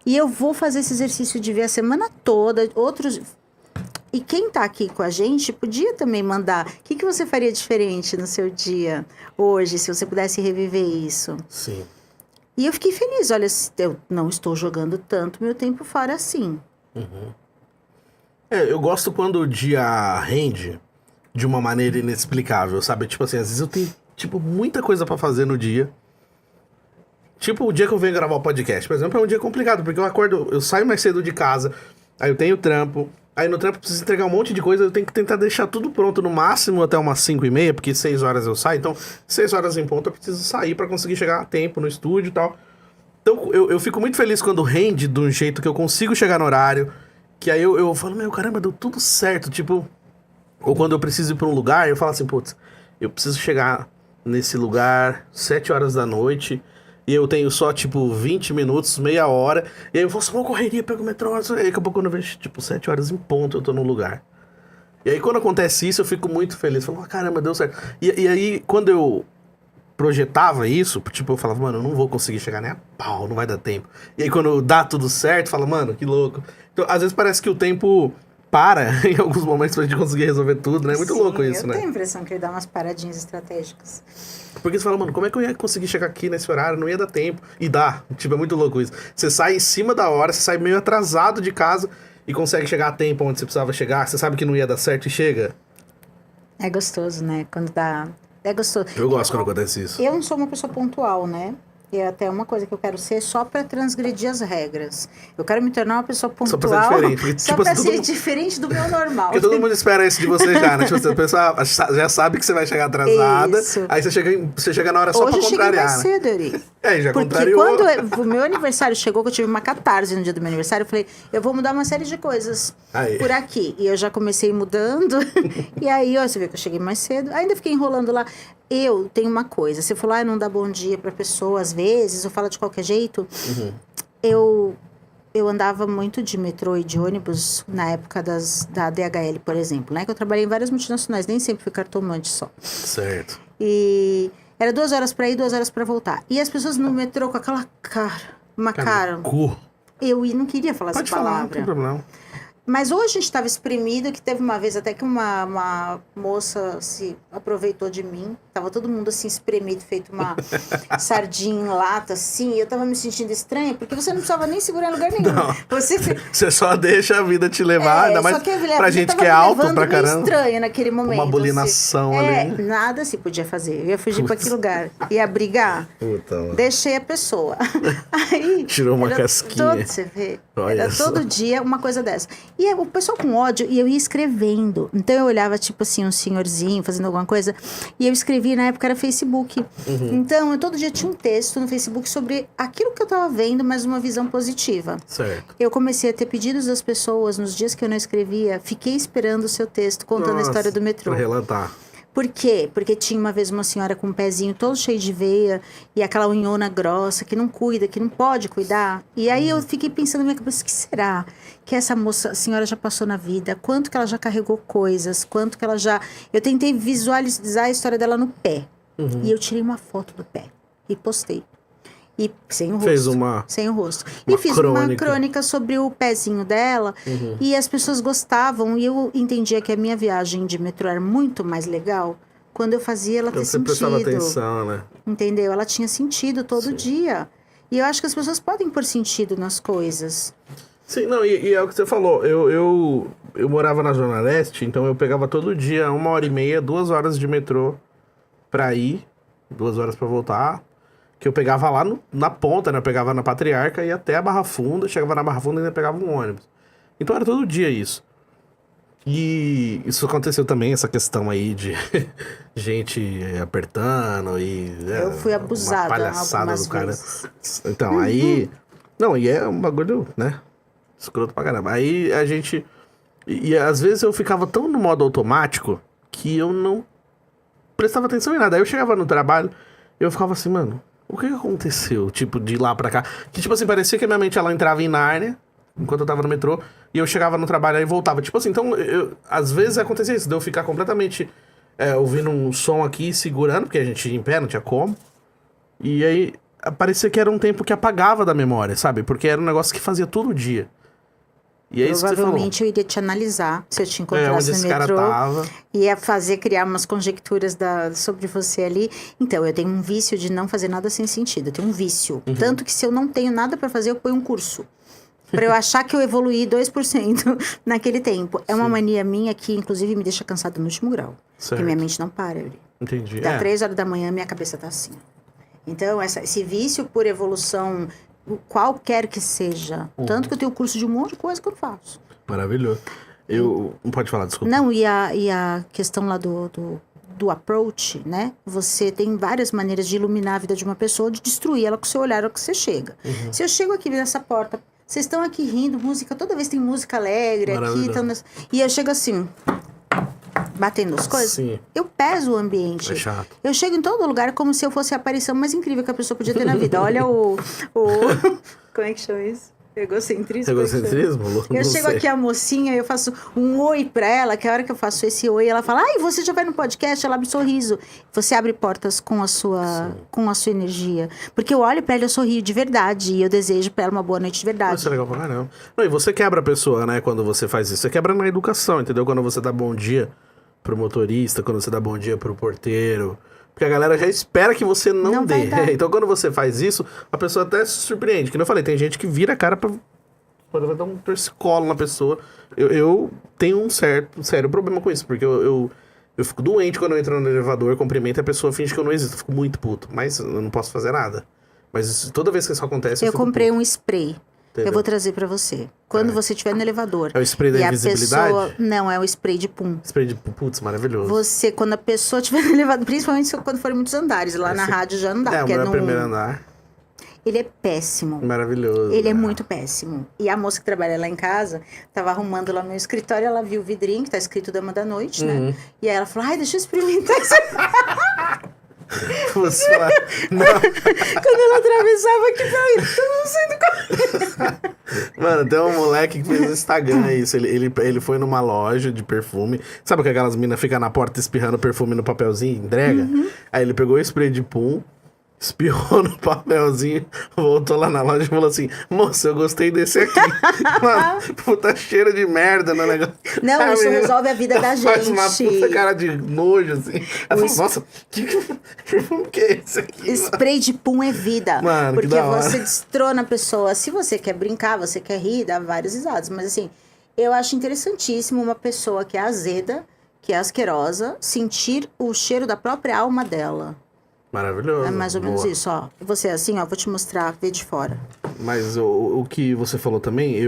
E eu vou fazer esse exercício de ver a semana toda. Outros... E quem tá aqui com a gente podia também mandar. O que você faria diferente no seu dia hoje, se você pudesse reviver isso? Sim. E eu fiquei feliz. Olha, eu não estou jogando tanto meu tempo fora assim. Uhum. Eu gosto quando o dia rende de uma maneira inexplicável, sabe? Tipo assim, às vezes eu tenho, muita coisa pra fazer no dia. Tipo, o dia que eu venho gravar o podcast, por exemplo, é um dia complicado, porque eu saio mais cedo de casa, aí eu tenho trampo, aí no trampo eu preciso entregar um monte de coisa, eu tenho que tentar deixar tudo pronto no máximo até umas 5h30, porque 6 horas eu saio, então 6 horas em ponto eu preciso sair pra conseguir chegar a tempo no estúdio e tal. Então eu fico muito feliz quando rende de um jeito que eu consigo chegar no horário, que aí eu falo, caramba, deu tudo certo, tipo... Ou quando eu preciso ir pra um lugar, eu falo assim, putz, eu preciso chegar nesse lugar 7 horas da noite... E eu tenho só, 20 minutos, meia hora. E aí eu faço uma correria, pego o metrô. E daqui a pouco quando eu vejo, 7 horas em ponto, eu tô num lugar. E aí quando acontece isso, eu fico muito feliz. Falo, caramba, deu certo. E aí, quando eu projetava isso, eu falava, mano, eu não vou conseguir chegar nem a pau, não vai dar tempo. E aí quando dá tudo certo, fala, mano, que louco. Então, às vezes parece que o tempo para em alguns momentos pra gente conseguir resolver tudo, né? É muito louco isso, né? Eu tenho a impressão que ele dá umas paradinhas estratégicas. Porque você fala, mano, como é que eu ia conseguir chegar aqui nesse horário? Não ia dar tempo. E dá. É muito louco isso. Você sai em cima da hora, você sai meio atrasado de casa e consegue chegar a tempo onde você precisava chegar. Você sabe que não ia dar certo e chega. É gostoso, né? Quando dá... É gostoso. Eu gosto quando acontece isso. Eu não sou uma pessoa pontual, né? E é até uma coisa que eu quero ser só pra transgredir as regras. Eu quero me tornar uma pessoa pontual. Só pra ser diferente. Porque, só pra ser diferente do meu normal. Porque todo mundo espera isso de você já, né? A pessoa já sabe que você vai chegar atrasada. Isso. Aí você chega na hora só pra contrariar. Hoje eu cheguei mais cedo, Eri. Já porque contrariou. Quando o meu aniversário chegou, que eu tive uma catarse no dia do meu aniversário, eu falei, eu vou mudar uma série de coisas por aqui. E eu já comecei mudando. E aí, você vê que eu cheguei mais cedo. Ainda fiquei enrolando lá. Eu tenho uma coisa, se eu falar não dá bom dia pra pessoa, às vezes, ou fala de qualquer jeito, eu andava muito de metrô e de ônibus na época da DHL, por exemplo, né? Que eu trabalhei em várias multinacionais, nem sempre fui cartomante só. Certo. E Era 2 horas pra ir, 2 horas pra voltar. E as pessoas no metrô com aquela cara. Eu não queria falar essa palavra. Falar, não tem problema. Mas hoje a gente estava espremido, que teve uma vez até que uma moça se aproveitou de mim. Tava todo mundo assim espremido, feito uma sardinha em lata, assim. E eu tava me sentindo estranha, porque você não precisava nem segurar em lugar nenhum. Não. Você só deixa a vida te levar, ainda mais pra gente que é alto pra caramba. Estranha naquele momento. Uma bulinação ali. Nada se podia fazer. Eu ia fugir pra aquele lugar. Ia brigar. Deixei a pessoa. Aí, tirou uma casquinha. Você vê? Era todo dia uma coisa dessa. E o pessoal com ódio, e eu ia escrevendo. Então eu olhava, tipo assim, um senhorzinho fazendo alguma coisa, e eu escrevia, na época era Facebook. Então eu todo dia tinha um texto no Facebook sobre aquilo que eu tava vendo, mas uma visão positiva. Certo. Eu comecei a ter pedidos das pessoas nos dias que eu não escrevia, fiquei esperando o seu texto, contando a história do metrô. Pra relatar. Por quê? Porque tinha uma vez uma senhora com um pezinho todo cheio de veia e aquela unhona grossa que não cuida, que não pode cuidar. E aí eu fiquei pensando na minha cabeça, o que será que essa moça, a senhora já passou na vida? Quanto que ela já carregou coisas? Quanto que ela já... Eu tentei visualizar a história dela no pé. E eu tirei uma foto do pé e postei. E sem o rosto. Sem o rosto. E fiz uma crônica sobre o pezinho dela. E as pessoas gostavam. E eu entendia que a minha viagem de metrô era muito mais legal quando eu fazia ela ter sentido. Você prestava atenção, né? Entendeu? Ela tinha sentido todo dia. E eu acho que as pessoas podem pôr sentido nas coisas. Sim, não, e é o que você falou. Eu morava na Zona Leste, então eu pegava todo dia 1h30, 2 horas de metrô pra ir, 2 horas pra voltar. Que eu pegava lá na ponta, né? Eu pegava na Patriarca e ia até a Barra Funda. Chegava na Barra Funda e ainda pegava um ônibus. Então era todo dia isso. E isso aconteceu também, essa questão aí de gente apertando e... Eu fui abusada uma palhaçada do cara. Vezes. Então, aí... Não, e é um bagulho, né? Escroto pra caramba. Aí a gente... E às vezes eu ficava tão no modo automático que eu não prestava atenção em nada. Aí eu chegava no trabalho e eu ficava assim, mano... O que aconteceu, tipo, de lá pra cá? Que, tipo assim, parecia que a minha mente, ela entrava em Nárnia, enquanto eu tava no metrô, e eu chegava no trabalho e voltava. Tipo assim, então, às vezes acontecia isso, de eu ficar completamente ouvindo um som aqui, segurando, porque a gente ia em pé, não tinha como. E aí, parecia que era um tempo que apagava da memória, sabe? Porque era um negócio que fazia todo dia. E é isso que você falou. Provavelmente eu iria te analisar se eu te encontrasse no metrô. Ia criar umas conjecturas sobre você ali. Então, eu tenho um vício de não fazer nada sem sentido. Eu tenho um vício. Tanto que se eu não tenho nada pra fazer, eu ponho um curso. Pra eu achar que eu evoluí 2% naquele tempo. É uma mania minha que, inclusive, me deixa cansada no último grau. Certo. Porque minha mente não para, Yuri. Entendi. Dá 3 horas da manhã, minha cabeça tá assim. Então, esse vício por evolução... qualquer que seja. Tanto que eu tenho curso de um monte de coisa que eu faço. Maravilhoso. Não pode falar, desculpa. Não, e a questão lá do approach, né? Você tem várias maneiras de iluminar a vida de uma pessoa, de destruir ela com o seu olhar ao que você chega. Se eu chego aqui nessa porta, vocês estão aqui rindo, música, toda vez tem música alegre aqui. E eu chego assim... batendo as coisas, eu peso o ambiente. É chato. Eu chego em todo lugar como se eu fosse a aparição mais incrível que a pessoa podia ter na vida. Olha o como é que chama isso? Egocentrismo? Egocentrismo? Eu chego aqui a mocinha, eu faço um oi pra ela, que a hora que eu faço esse oi, ela fala, ai, você já vai no podcast? Ela abre sorriso. Você abre portas com a sua energia. Porque eu olho pra ela e eu sorrio de verdade. E eu desejo pra ela uma boa noite de verdade. Isso é legal pra caramba. Não, e você quebra a pessoa, né, quando você faz isso. Você quebra na educação, entendeu? Quando você dá bom dia pro motorista, quando você dá bom dia pro porteiro. Porque a galera já espera que você não dê. Então, quando você faz isso, a pessoa até se surpreende. Como eu falei, tem gente que vira a cara pra dar um torcicolo na pessoa. Eu tenho um sério problema com isso, porque eu fico doente quando eu entro no elevador, cumprimento e a pessoa finge que eu não existo. Eu fico muito puto, mas eu não posso fazer nada. Mas toda vez que isso acontece, eu comprei puto. Um spray. Entendeu? Eu vou trazer pra você. Quando você estiver no elevador. É o spray da invisibilidade? Não, é o spray de pum. Spray de pum, putz, maravilhoso. Quando a pessoa estiver no elevador, principalmente quando forem muitos andares, lá na rádio já não dá. É o primeiro andar. Ele é péssimo. Maravilhoso. Ele é muito péssimo. E a moça que trabalha lá em casa, tava arrumando lá no meu escritório, ela viu o vidrinho, que tá escrito Dama da Noite, né? E aí ela falou, ai, deixa eu experimentar isso. Você fala, não. Quando ela atravessava aqui pra ir, todo mundo saindo correndo. Mano, tem um moleque que fez no Instagram isso. Ele foi numa loja de perfume. Sabe que aquelas minas ficam na porta espirrando perfume no papelzinho, entrega? Aí ele pegou o spray de pum, espirrou no papelzinho, voltou lá na loja e falou assim: moça, eu gostei desse aqui. Mano, puta cheiro de merda no negócio. Não, isso resolve a vida da gente. Faz uma puta cara de nojo, assim. Ela falou, nossa, que perfume que é esse aqui? Spray de pum é vida. Mano, porque que da hora. você destrona a pessoa. Se você quer brincar, você quer rir, dá vários risados. Mas assim, eu acho interessantíssimo uma pessoa que é azeda, que é asquerosa, sentir o cheiro da própria alma dela. Maravilhoso. É mais ou menos Boa. isso, ó. Você assim, ó, vou te mostrar, vê de fora. Mas o que você falou também,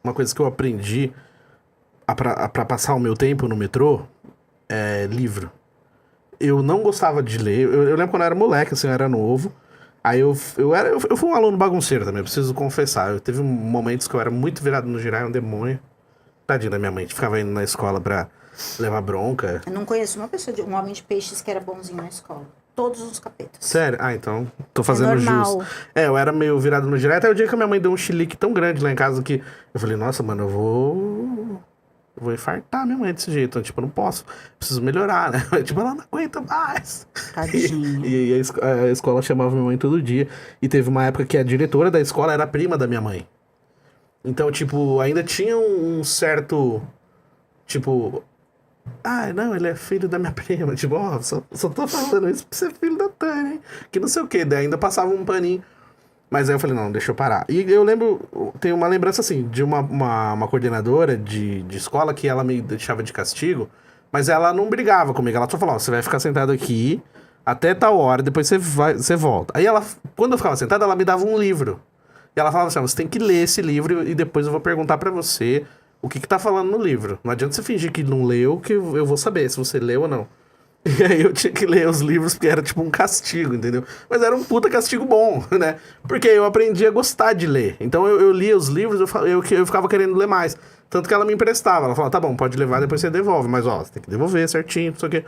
uma coisa que eu aprendi pra passar o meu tempo no metrô é livro. Eu não gostava de ler. Eu lembro quando eu era moleque, assim, eu era novo. Aí eu fui um aluno bagunceiro também, preciso confessar. Eu teve momentos que eu era muito virado no girar, um demônio. Tadinho da minha mãe, ficava indo na escola pra levar bronca. Eu não conheço uma pessoa, um homem de peixes que era bonzinho na escola. Todos os capetas. Sério? Ah, então tô fazendo normal. jus. Eu era meio virado no girar. Até o dia que a minha mãe deu um chilique tão grande lá em casa que eu falei, nossa, mano, eu vou infartar minha mãe desse jeito. Então, tipo, eu não posso. Preciso melhorar, né? Tipo, ela não aguenta mais. Tadinho. E a escola chamava minha mãe todo dia. E teve uma época que a diretora da escola era prima da minha mãe. Então, tipo, ainda tinha um certo... Tipo... Ah, não, ele é filho da minha prima. Tipo, ó, só tô falando isso pra ser filho da Tânia, hein? Que não sei o quê. Daí ainda passava um paninho. Mas aí eu falei, não, deixa eu parar. E eu lembro, tenho uma lembrança assim, de uma coordenadora de escola que ela me deixava de castigo, mas ela não brigava comigo. Ela só falava, ó, você vai ficar sentado aqui até tal hora, depois você volta. Aí ela, quando eu ficava sentada, ela me dava um livro. E ela falava assim, ó, você tem que ler esse livro e depois eu vou perguntar pra você o que tá falando no livro. Não adianta você fingir que não leu, que eu vou saber se você leu ou não. E aí eu tinha que ler os livros porque era tipo um castigo, entendeu? Mas era um puta castigo bom, né? Porque eu aprendi a gostar de ler. Então eu lia os livros, eu ficava querendo ler mais. Tanto que ela me emprestava. Ela falava, tá bom, pode levar, depois você devolve. Mas ó, você tem que devolver certinho, não sei o quê.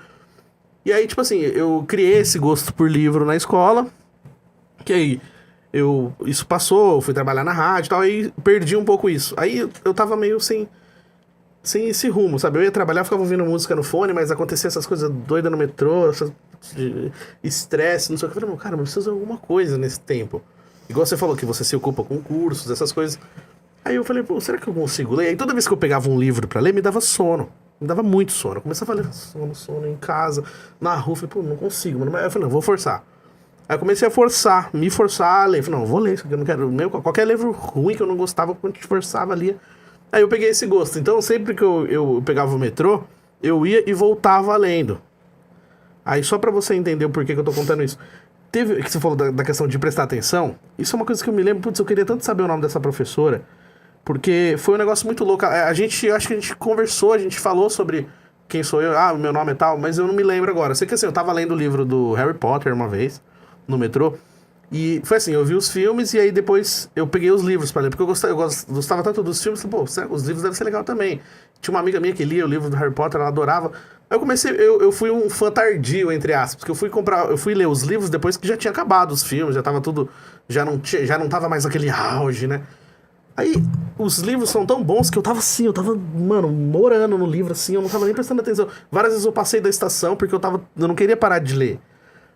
E aí, tipo assim, eu criei esse gosto por livro na escola. Que aí, isso passou, eu fui trabalhar na rádio e tal, aí perdi um pouco isso. Aí eu tava meio sem esse rumo, sabe? Eu ia trabalhar, ficava ouvindo música no fone, mas acontecia essas coisas doidas no metrô, estresse, não sei o que. Eu falei, cara, mas preciso de alguma coisa nesse tempo. Igual você falou, que você se ocupa com cursos, essas coisas. Aí eu falei, pô, será que eu consigo ler? Aí toda vez que eu pegava um livro pra ler, me dava sono. Me dava muito sono. Eu começava a ler sono em casa, na rua. Eu falei, pô, não consigo, mano. Aí eu falei, não, vou forçar. Aí eu comecei a me forçar a ler. Eu falei, não, eu vou ler isso aqui, eu não quero... Qualquer livro ruim que eu não gostava, quando eu forçava a ler. Aí eu peguei esse gosto. Então, sempre que eu pegava o metrô, eu ia e voltava lendo. Aí, só pra você entender o porquê que eu tô contando isso. Que você falou da questão de prestar atenção. Isso é uma coisa que eu me lembro. Putz, eu queria tanto saber o nome dessa professora. Porque foi um negócio muito louco. Eu acho que a gente conversou, a gente falou sobre quem sou eu. Ah, o meu nome é tal, mas eu não me lembro agora. Sei que assim, eu tava lendo o livro do Harry Potter uma vez, no metrô. E foi assim, eu vi os filmes e aí depois eu peguei os livros pra ler. Porque eu gostava tanto dos filmes, pô, os livros devem ser legal também. Tinha uma amiga minha que lia o livro do Harry Potter, ela adorava. Aí eu fui um fã tardio, entre aspas, porque eu fui ler os livros depois que já tinha acabado os filmes, já tava tudo, já não tava mais aquele auge, né? Aí, os livros são tão bons que eu tava, mano, morando no livro, assim, eu não tava nem prestando atenção. Várias vezes eu passei da estação porque eu não queria parar de ler.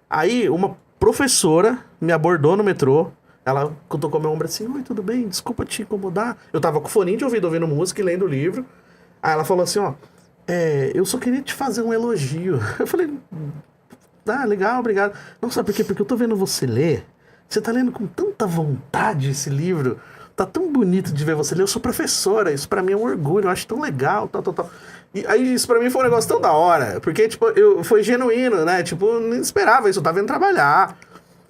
Aí, uma professora me abordou no metrô, ela tocou meu ombro assim, oi, tudo bem? Desculpa te incomodar. Eu tava com fone de ouvido, ouvindo música e lendo o livro. Aí ela falou assim, ó, eu só queria te fazer um elogio. Eu falei, legal, obrigado. Não, sabe por quê? Porque eu tô vendo você ler, você tá lendo com tanta vontade esse livro, tá tão bonito de ver você ler, eu sou professora, isso pra mim é um orgulho, eu acho tão legal, tal. E aí isso pra mim foi um negócio tão da hora, porque, tipo, foi genuíno, né? Tipo, eu não esperava isso, eu tava indo trabalhar.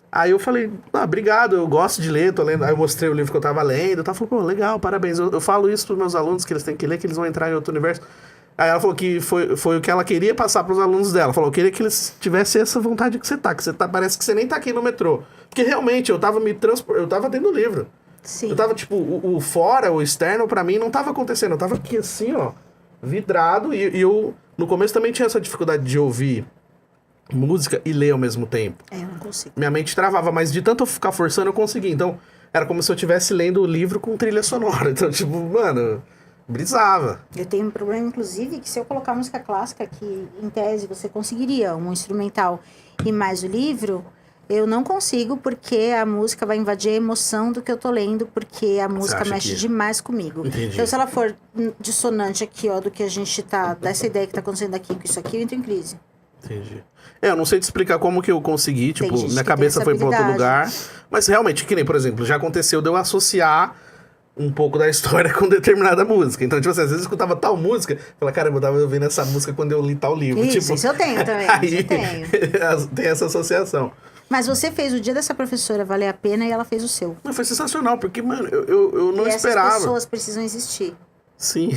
Aí eu falei, obrigado, eu gosto de ler, tô lendo. Aí eu mostrei o livro que eu tava lendo, falei, pô, legal, parabéns. Eu falo isso pros meus alunos, que eles têm que ler, que eles vão entrar em outro universo. Aí ela falou que foi o que ela queria passar pros alunos dela. Falou, eu queria que eles tivessem essa vontade que você tá, parece que você nem tá aqui no metrô. Porque realmente, eu tava eu tava dentro do livro. Sim. Eu tava, tipo, o fora, o externo, pra mim, não tava acontecendo. Eu tava aqui assim, ó, vidrado. E eu, no começo, também tinha essa dificuldade de ouvir música e ler ao mesmo tempo. Eu não consigo. Minha mente travava, mas de tanto eu ficar forçando, eu consegui. Então, era como se eu estivesse lendo o livro com trilha sonora. Então, tipo, mano, brisava. Eu tenho um problema, inclusive, que se eu colocar música clássica, que em tese você conseguiria um instrumental e mais o livro, eu não consigo, porque a música vai invadir a emoção do que eu tô lendo, porque a música mexe demais comigo. Entendi. Então, se ela for dissonante aqui, ó, do que a gente tá, dessa ideia que tá acontecendo aqui com isso aqui, eu entro em crise. Entendi. Eu não sei te explicar como que eu consegui, tipo, minha cabeça foi pra outro habilidade. lugar. Mas realmente, que nem, por exemplo, já aconteceu de eu associar um pouco da história com determinada música. Então, tipo assim, às vezes eu escutava tal música, eu falava, caramba, eu tava ouvindo essa música quando eu li tal livro. Isso, tipo, isso eu tenho também, aí, isso eu tenho. tem essa associação. Mas você fez o dia dessa professora valer a pena e ela fez o seu. Mas foi sensacional, porque, mano, eu não esperava. Essas pessoas precisam existir. Sim.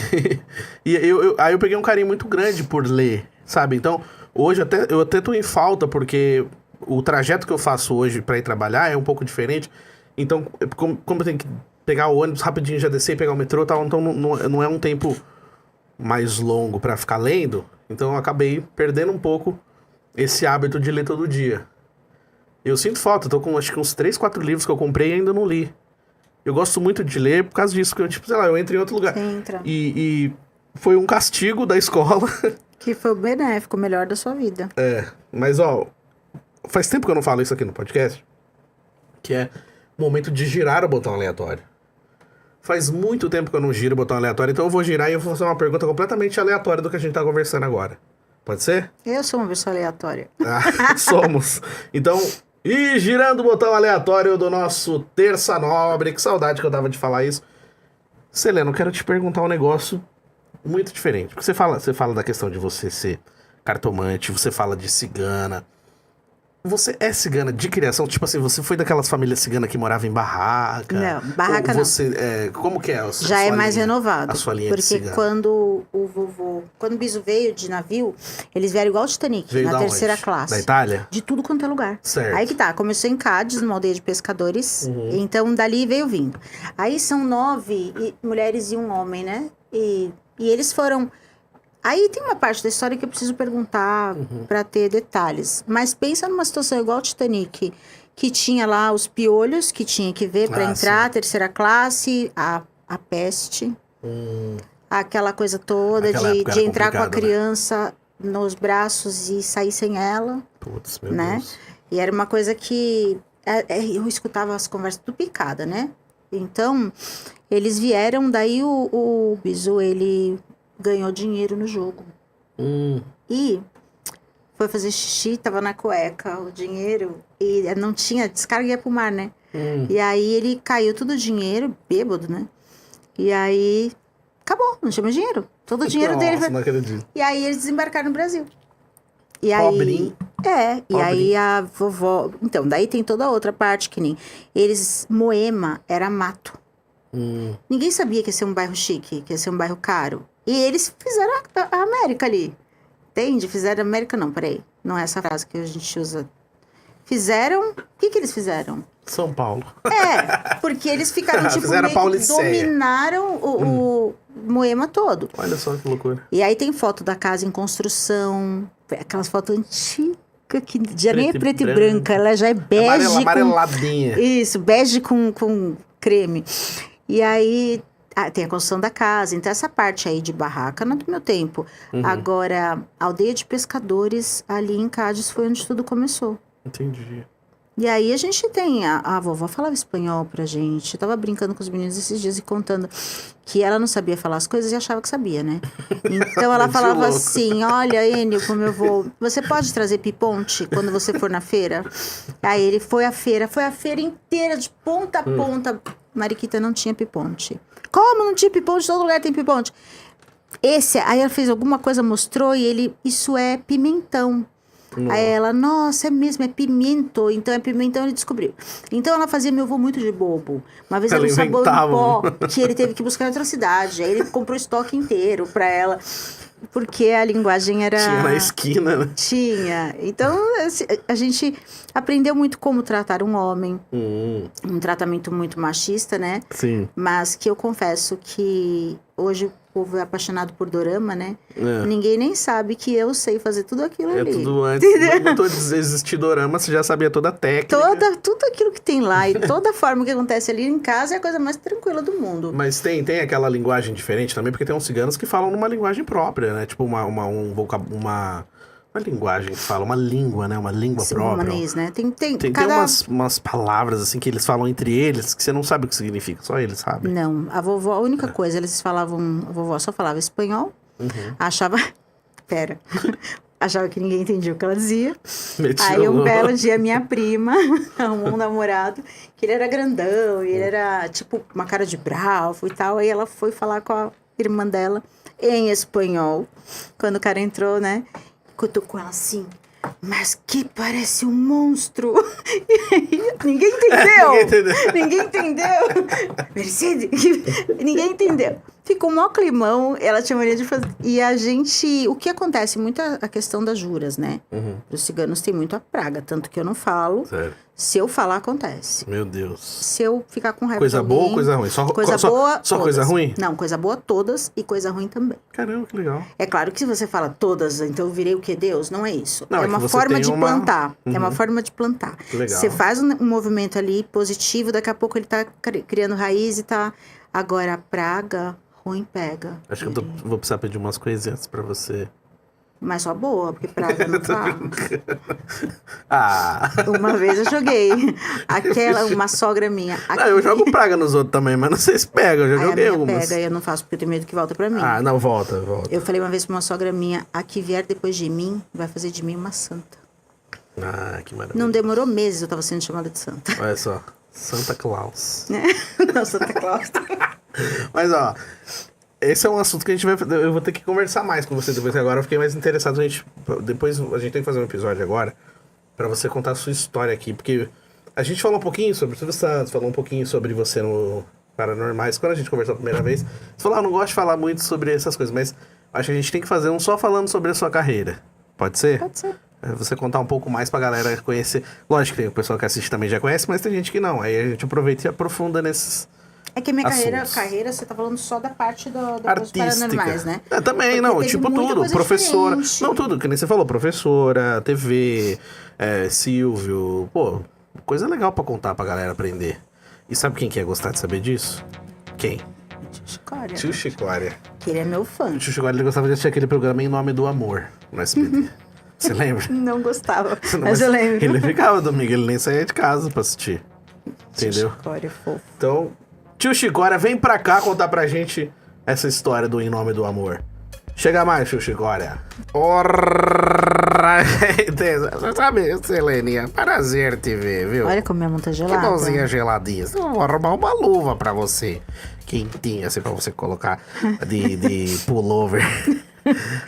E aí eu peguei um carinho muito grande por ler, sabe? Então, hoje eu até tô em falta, porque o trajeto que eu faço hoje pra ir trabalhar é um pouco diferente. Então, como eu tenho que pegar o ônibus rapidinho, já descer e pegar o metrô e tal, então não é um tempo mais longo pra ficar lendo. Então, eu acabei perdendo um pouco esse hábito de ler todo dia. Eu sinto falta, eu tô com acho que uns 3, 4 livros que eu comprei e ainda não li. Eu gosto muito de ler por causa disso, que eu, tipo, sei lá, eu entro em outro lugar. Você entra. E foi um castigo da escola. Que foi o benéfico, o melhor da sua vida. É, mas ó, faz tempo que eu não falo isso aqui no podcast, que é o momento de girar o botão aleatório. Faz muito tempo que eu não giro o botão aleatório, então eu vou girar e eu vou fazer uma pergunta completamente aleatória do que a gente tá conversando agora. Pode ser? Eu sou uma pessoa aleatória. Ah, somos. Então, e girando o botão aleatório do nosso Terça Nobre, que saudade que eu dava de falar isso. Selena, eu quero te perguntar um negócio muito diferente. Porque você fala da questão de você ser cartomante, você fala de cigana. Você é cigana de criação? Tipo assim, você foi daquelas famílias ciganas que moravam em barraca? Não, barraca ou você, como que é a sua Já é mais linha, renovado. a sua linha porque de cigana? quando o biso veio de navio, eles vieram igual o Titanic, Veio na da terceira onde? classe. Da Itália? De tudo quanto é lugar. Certo. Aí que tá, começou em Cádiz, numa aldeia de pescadores. Então, dali veio vindo. Aí são 9 mulheres e um homem, né? E eles foram... Aí tem uma parte da história que eu preciso perguntar pra ter detalhes. Mas pensa numa situação igual o Titanic, que tinha lá os piolhos, que tinha que ver pra entrar, sim. terceira classe, a peste, aquela coisa toda Aquela época de era entrar com a complicado, né? criança nos braços e sair sem ela, Putz, meu né? Deus. E era uma coisa que eu escutava as conversas do picada, né? Então, eles vieram, daí o Bizu, ele ganhou dinheiro no jogo. E foi fazer xixi, tava na cueca o dinheiro, e não tinha descarga, ia pro mar, né? E aí ele caiu todo o dinheiro, bêbado, né? E aí acabou, não tinha mais dinheiro. Todo o dinheiro dele Nossa, foi... não acredito. E aí eles desembarcaram no Brasil. E Pobrinho. aí, Pobrinho. aí a vovó... Então, daí tem toda a outra parte que nem... Moema era mato. Ninguém sabia que ia ser um bairro chique, que ia ser um bairro caro. E eles fizeram a América ali. Entende? Fizeram a América, não, peraí. Não é essa frase que a gente usa. Fizeram... O que eles fizeram? São Paulo. Porque eles ficaram, tipo, Fizeram a meio que Pauliceia. dominaram o Moema todo. Olha só que loucura. E aí tem foto da casa em construção, aquelas fotos antigas, que já nem é preto e branca, ela já é bege Amareladinha. Isso, bege com creme. E aí tem a construção da casa, então essa parte aí de barraca não é do meu tempo. Agora, a aldeia de pescadores ali em Cádiz foi onde tudo começou. Entendi. E aí a gente tem, a vovó falava espanhol pra gente. Eu tava brincando com os meninos esses dias e contando que ela não sabia falar as coisas e achava que sabia, né? Então ela falava assim, olha, Enio, como eu vou... Você pode trazer piponte quando você for na feira? Aí ele foi à feira inteira, de ponta a ponta. Mariquita, não tinha piponte. Como não tinha piponte? Todo lugar tem piponte. Aí ela fez alguma coisa, mostrou e ele, isso é pimentão. Aí ela, nossa, é mesmo, é pimento. Então é pimentão, ele descobriu. Então ela fazia meu avô muito de bobo. Uma vez era um sabor em pó que ele teve que buscar em outra cidade. Aí ele comprou o estoque inteiro pra ela. Porque a linguagem era... Tinha na esquina, né? Tinha. Então a gente aprendeu muito como tratar um homem. Um tratamento muito machista, né? Sim. Mas que eu confesso que hoje povo é apaixonado por dorama, né? Ninguém nem sabe que eu sei fazer tudo aquilo ali. Tudo antes. Não tô existir dorama, você já sabia toda a técnica. Tudo aquilo que tem lá e toda a forma que acontece ali em casa é a coisa mais tranquila do mundo. Mas tem aquela linguagem diferente também, porque tem uns ciganos que falam numa linguagem própria, né? Tipo uma linguagem que fala, uma língua, né? Uma língua própria. Romanês, né? Tem umas palavras, assim, que eles falam entre eles, que você não sabe o que significa, só eles sabem. Não, a vovó, a única coisa, eles falavam, a vovó só falava espanhol, achava que ninguém entendia o que ela dizia. Aí um belo dia, minha prima arrumou um namorado, que ele era grandão, e ele era, tipo, uma cara de bravo e tal, aí ela foi falar com a irmã dela, em espanhol, quando o cara entrou, né? Cutucou ela assim, mas que parece um monstro. E aí, ninguém entendeu. Mercedes, ninguém entendeu. Ficou um maior climão, ela tinha mania de fazer. E a gente, o que acontece? Muito a questão das juras, né? Os ciganos têm muito a praga, tanto que eu não falo. Sério? Se eu falar, acontece. Meu Deus. Se eu ficar com raiva Coisa de alguém, boa ou coisa ruim? Só coisa ruim? Não, coisa boa todas e coisa ruim também. Caramba, que legal. É claro que se você fala todas, então eu virei o que? Deus? Não é isso. Não, é uma forma de plantar. É uma Uhum. forma de plantar. Legal. Você faz um movimento ali positivo, daqui a pouco ele tá criando raiz e tá... Agora, a praga, ruim pega. Acho que eu vou precisar pedir umas coisinhas pra você. Mas só boa, porque praga não tá. Ah! Uma vez eu joguei. Uma sogra minha. Não, eu jogo praga nos outros também, mas não sei se pega. Eu já joguei algumas. Pega e eu não faço porque eu tenho medo que volta pra mim. Ah, não, volta. Eu falei uma vez pra uma sogra minha, a que vier depois de mim, vai fazer de mim uma santa. Ah, que maravilha. Não demorou meses, eu tava sendo chamada de santa. Olha só, Santa Claus. Não, Santa Claus. Mas, ó, esse é um assunto que eu vou ter que conversar mais com você depois, que agora eu fiquei mais interessado. Depois a gente tem que fazer um episódio agora pra você contar a sua história aqui, porque a gente falou um pouquinho sobre o Silvio Santos, falou um pouquinho sobre você no Paranormais. Quando a gente conversou a primeira vez, você falou, não gosto de falar muito sobre essas coisas, mas acho que a gente tem que fazer um só falando sobre a sua carreira. Pode ser? Pode ser. Você contar um pouco mais pra galera conhecer. Lógico que o pessoal que assiste também já conhece, mas tem gente que não. Aí a gente aproveita e aprofunda nesses... É que a minha assuntos. carreira, você tá falando só da parte dos Artística. paranormais, né? Também, Porque não, teve tipo muita tudo. coisa Professora. diferente. Não, tudo, que nem você falou. Professora, TV, Silvio. Pô, coisa legal pra contar pra galera aprender. E sabe quem que ia gostar de saber disso? Quem? Tio Chicória. Tio Chicória. Que ele é meu fã. O Tio Chicória, ele gostava de assistir aquele programa Em Nome do Amor, no SBT. Você lembra? Não gostava, mas eu lembro. Ele ficava domingo, ele nem saía de casa pra assistir. Entendeu? Tio Chicória, fofo. Então, Tio Chicória, vem pra cá contar pra gente essa história do Em Nome do Amor. Chega mais, Tio Chicória. Ora, sabe, Seleninha, prazer te ver, viu? Olha como minha mão tá Que gelada. mãozinha geladinha. Eu vou arrumar uma luva pra você. Quentinha, assim, pra você colocar de pullover.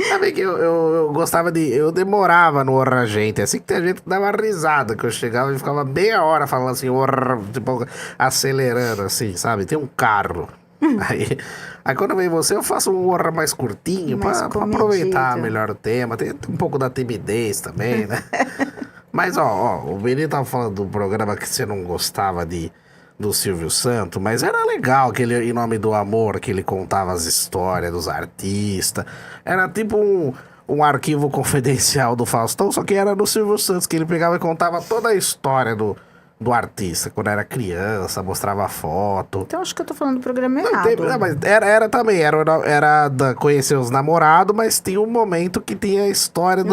Sabe que eu gostava de... Eu demorava no Orra Gente. Assim que tem gente que dava risada. Que eu chegava e ficava meia hora falando assim, tipo, acelerando assim, sabe? Tem um carro. Aí quando vem você, eu faço um Orra mais curtinho Mais pra aproveitar melhor o tema. Tem um pouco da timidez também, né? Mas, ó, o Benito tava falando do programa que você não gostava do Silvio Santos, mas era legal aquele Em Nome do Amor, que ele contava as histórias dos artistas. Era tipo um arquivo confidencial do Faustão, só que era do Silvio Santos, que ele pegava e contava toda a história do artista, quando era criança, mostrava foto. Então acho que eu tô falando do programa errado. Mas era também, era conhecer os namorados, mas tinha um momento que tinha a história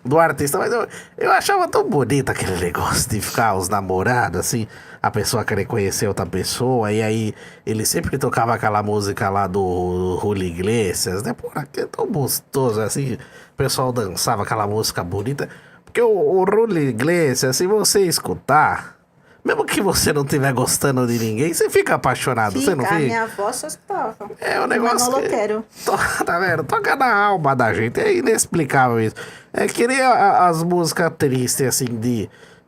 do artista. Mas eu achava tão bonito aquele negócio de ficar os namorados, assim, a pessoa querer conhecer outra pessoa, e aí ele sempre tocava aquela música lá do Julio Iglesias, né? Pô, que é tão gostoso, assim, o pessoal dançava aquela música bonita. Porque o Julio Iglesias, se você escutar, mesmo que você não estiver gostando de ninguém, você fica apaixonado, você não fica? A minha avó só escutava. É um negócio que... Tá vendo? Toca na alma da gente, é inexplicável isso. É que nem as músicas tristes, assim,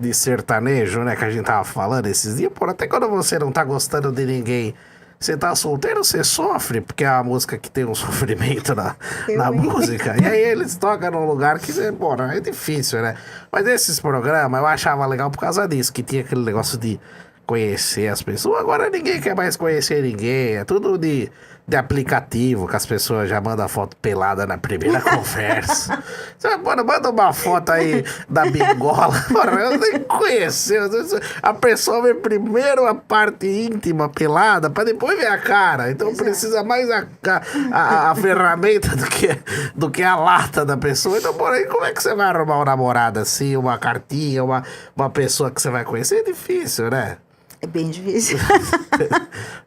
de sertanejo, né, que a gente tava falando esses dias. Pô, até quando você não tá gostando de ninguém, você tá solteiro, você sofre, porque é a música que tem um sofrimento na música. E aí eles tocam num lugar que, pô, é difícil, né? Mas esses programas eu achava legal por causa disso, que tinha aquele negócio de conhecer as pessoas. Agora ninguém quer mais conhecer ninguém. É tudo de aplicativo, que as pessoas já mandam foto pelada na primeira conversa. Você manda uma foto aí da bingola. Eu nem conhecer. A pessoa vê primeiro a parte íntima pelada, pra depois ver a cara. Então precisa mais a ferramenta do que a lata da pessoa. Então, por aí, como é que você vai arrumar um namorado assim, uma cartinha, uma pessoa que você vai conhecer? É difícil, né? É bem difícil.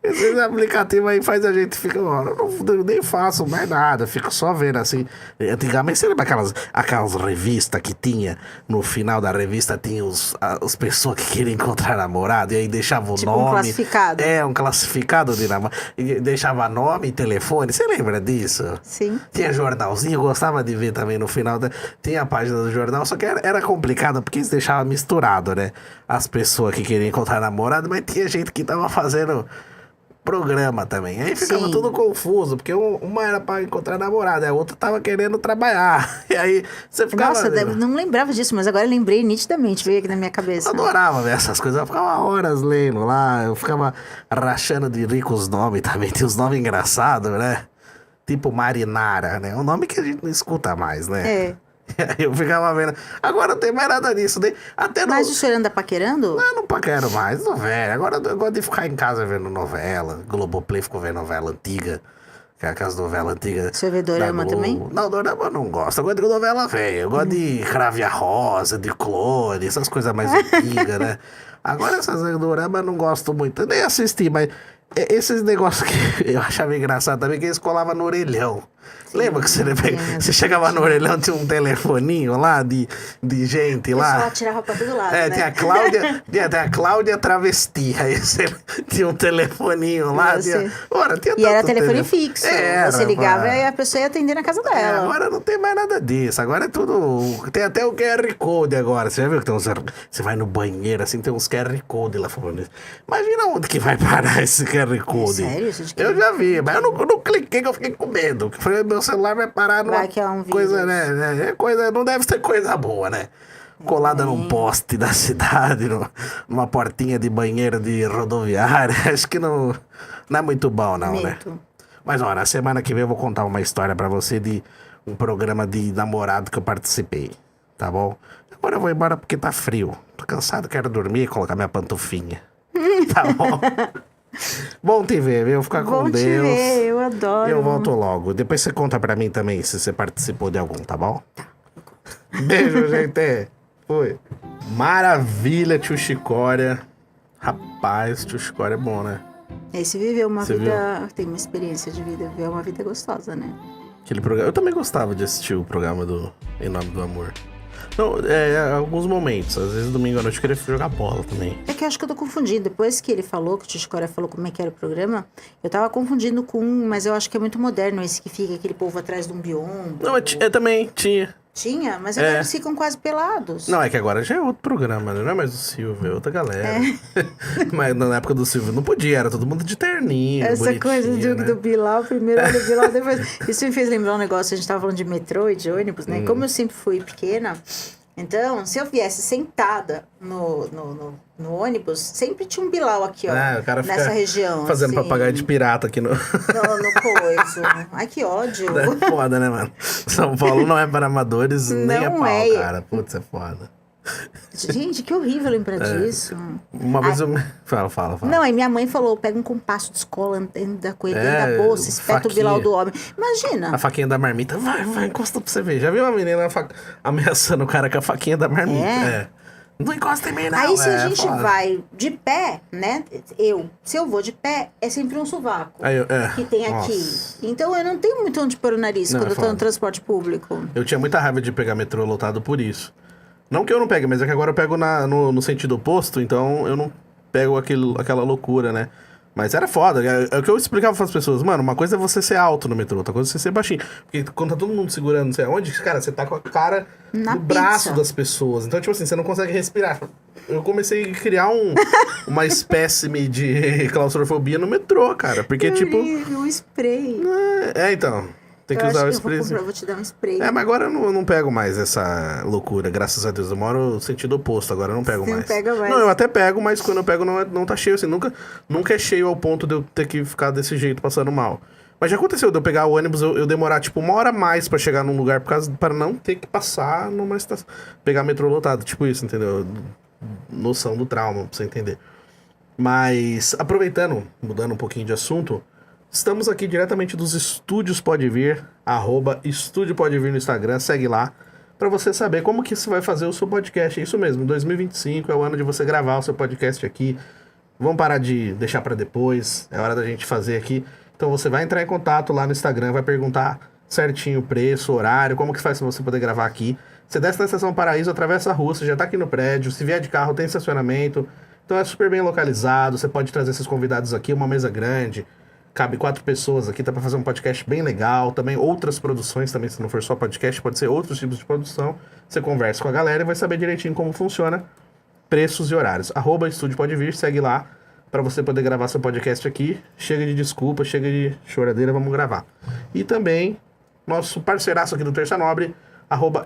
Esse aplicativo aí faz a gente ficar... Eu nem faço mais nada, fico só vendo assim. Antigamente, você lembra aquelas revistas que tinha? No final da revista tinha as pessoas que queriam encontrar namorado, e aí deixava o nome. Um classificado. Um classificado de namorado. E deixava nome e telefone. Você lembra disso? Sim. Tinha jornalzinho, eu gostava de ver também no final. Tinha a página do jornal, só que era complicado porque eles deixavam misturado, né? As pessoas que queriam encontrar namorado, mas tinha gente que tava fazendo programa também. Aí ficava tudo confuso, porque uma era pra encontrar namorado, a outra tava querendo trabalhar. E aí você ficava... Nossa, não lembrava disso, mas agora eu lembrei nitidamente, veio aqui na minha cabeça. Eu adorava ver essas coisas, eu ficava horas lendo lá, eu ficava rachando de rico os nomes também, tem uns nomes engraçados, né? Tipo Marinara, né? É um nome que a gente não escuta mais, né? É. Eu ficava vendo. Agora não tem mais nada disso. Até Mas o senhor anda paquerando? Não paquero mais, novela. Agora eu gosto de ficar em casa vendo novela. Globoplay ficou vendo novela antiga. Que é aquelas novelas antigas. O senhor vê dorama também? Não, dorama eu não gosto. Eu gosto de novela velha. Eu gosto de Crave a Rosa, de Clone, essas coisas mais antigas, né? Agora essas dorama eu não gosto muito. Eu nem assisti, mas esses negócios que eu achava engraçado também, que eles colavam no orelhão. Sim, lembra que você chegava no orelhão, tinha um telefoninho lá de gente lá? O pessoal tirava pra todo lado, né? Tinha a Cláudia travesti. Aí você tinha um telefoninho lá. Tinha era telefone fixo. Você ligava e a pessoa ia atender na casa dela. Agora não tem mais nada disso. Agora é tudo... Tem até o QR Code agora. Você já viu que tem uns... Você vai no banheiro, assim, tem uns QR Code lá falando isso. Imagina onde que vai parar esse QR Code. Sério? Eu já vi, mas eu não cliquei, que eu fiquei com medo. Que meu celular vai parar numa coisa, né? Não deve ser coisa boa, né? Colada num poste da cidade, numa portinha de banheiro de rodoviária. Acho que não é muito bom, não, né? Mas, olha, na semana que vem eu vou contar uma história pra você de um programa de namorado que eu participei, tá bom? Agora eu vou embora porque tá frio. Tô cansado, quero dormir e colocar minha pantufinha. Tá bom? Bom te ver, viu? Ficar com Deus. Bom te ver, eu adoro. Eu volto logo. Depois você conta pra mim também se você participou de algum, tá bom? Tá. Beijo, gente. Fui. Maravilha, tio Chicória. Rapaz, tio Chicória é bom, né? Esse viveu uma vida... Tem uma experiência de vida. Viveu uma vida gostosa, né? Aquele programa... Eu também gostava de assistir o programa do Em Nome do Amor. Não, alguns momentos. Às vezes, domingo à noite, eu queria jogar bola também. É que eu acho que eu tô confundindo. Depois que ele falou, que o Tio Chicória falou como é que era o programa, eu tava confundindo com mas eu acho que é muito moderno esse que fica aquele povo atrás de um biombo. Não, também tinha. Tinha? Mas agora eles ficam quase pelados. Não, é que agora já é outro programa, né? Não é mais o Silvio, é outra galera. Mas na época do Silvio não podia, era todo mundo de terninho, essa coisa do Bilal, primeiro olha o Bilal, depois... Isso me fez lembrar um negócio, a gente tava falando de metrô e de ônibus, né? Como eu sempre fui pequena, então, se eu viesse sentada no ônibus, sempre tinha um Bilal aqui, ó, o cara fica nessa região. Fazendo assim, papagaio de pirata aqui no coisa. Ai, que ódio. É foda, né, mano? São Paulo não é para amadores, nem a pau, cara. Putz, é foda. Gente, que horrível lembrar disso. Uma vez eu... Fala. Não, aí minha mãe falou, pega um compasso de escola dentro da coelha, dentro da bolsa, espeta o Bilal do homem. Imagina. A faquinha da marmita, vai, encosta pra você ver. Já viu uma menina ameaçando o cara com a faquinha da marmita? Não encosta em mim, não. Aí se a gente vai de pé, né? Se eu vou de pé, é sempre um sovaco que tem aqui. Então eu não tenho muito onde pôr o nariz quando eu tô no transporte público. Eu tinha muita raiva de pegar metrô lotado por isso. Não que eu não pegue, mas é que agora eu pego no sentido oposto, então eu não pego aquela loucura, né? Mas era foda. É o que eu explicava para as pessoas. Mano, uma coisa é você ser alto no metrô, outra coisa é você ser baixinho. Porque quando tá todo mundo segurando, não sei aonde, cara, você tá com a cara no braço das pessoas. Então, tipo assim, você não consegue respirar. Eu comecei a criar uma espécime de claustrofobia no metrô, cara. Porque, tipo... um spray. Então... Tem que usar o sprayzinho. Eu vou te dar um spray. Mas agora eu não pego mais essa loucura, graças a Deus. Eu moro no sentido oposto, agora eu não pego mais. Não pega mais. Não, eu até pego, mas quando eu pego não tá cheio, assim. Nunca é cheio ao ponto de eu ter que ficar desse jeito, passando mal. Mas já aconteceu de eu pegar o ônibus, eu demorar, tipo, 1 hora a mais pra chegar num lugar, para não ter que passar numa estação. Pegar metrô lotado, tipo isso, entendeu? Noção do trauma, pra você entender. Mas, aproveitando, mudando um pouquinho de assunto... Estamos aqui diretamente dos Estúdios Pode Vir, @Estúdio Pode Vir no Instagram, segue lá, para você saber como que você vai fazer o seu podcast. É isso mesmo, 2025 é o ano de você gravar o seu podcast aqui. Vamos parar de deixar para depois, é hora da gente fazer aqui. Então você vai entrar em contato lá no Instagram, vai perguntar certinho o preço, horário, como que faz para você poder gravar aqui. Você desce na Estação Paraíso, atravessa a rua, você já tá aqui no prédio, se vier de carro tem estacionamento, então é super bem localizado, você pode trazer esses convidados aqui, uma mesa grande... Cabe 4 pessoas aqui, dá pra fazer um podcast bem legal. Também outras produções, também se não for só podcast, pode ser outros tipos de produção. Você conversa com a galera e vai saber direitinho como funciona, preços e horários. @Estúdio Pode Vir, segue lá pra você poder gravar seu podcast aqui. Chega de desculpa, chega de choradeira, vamos gravar. E também, nosso parceiraço aqui do Terça Nobre,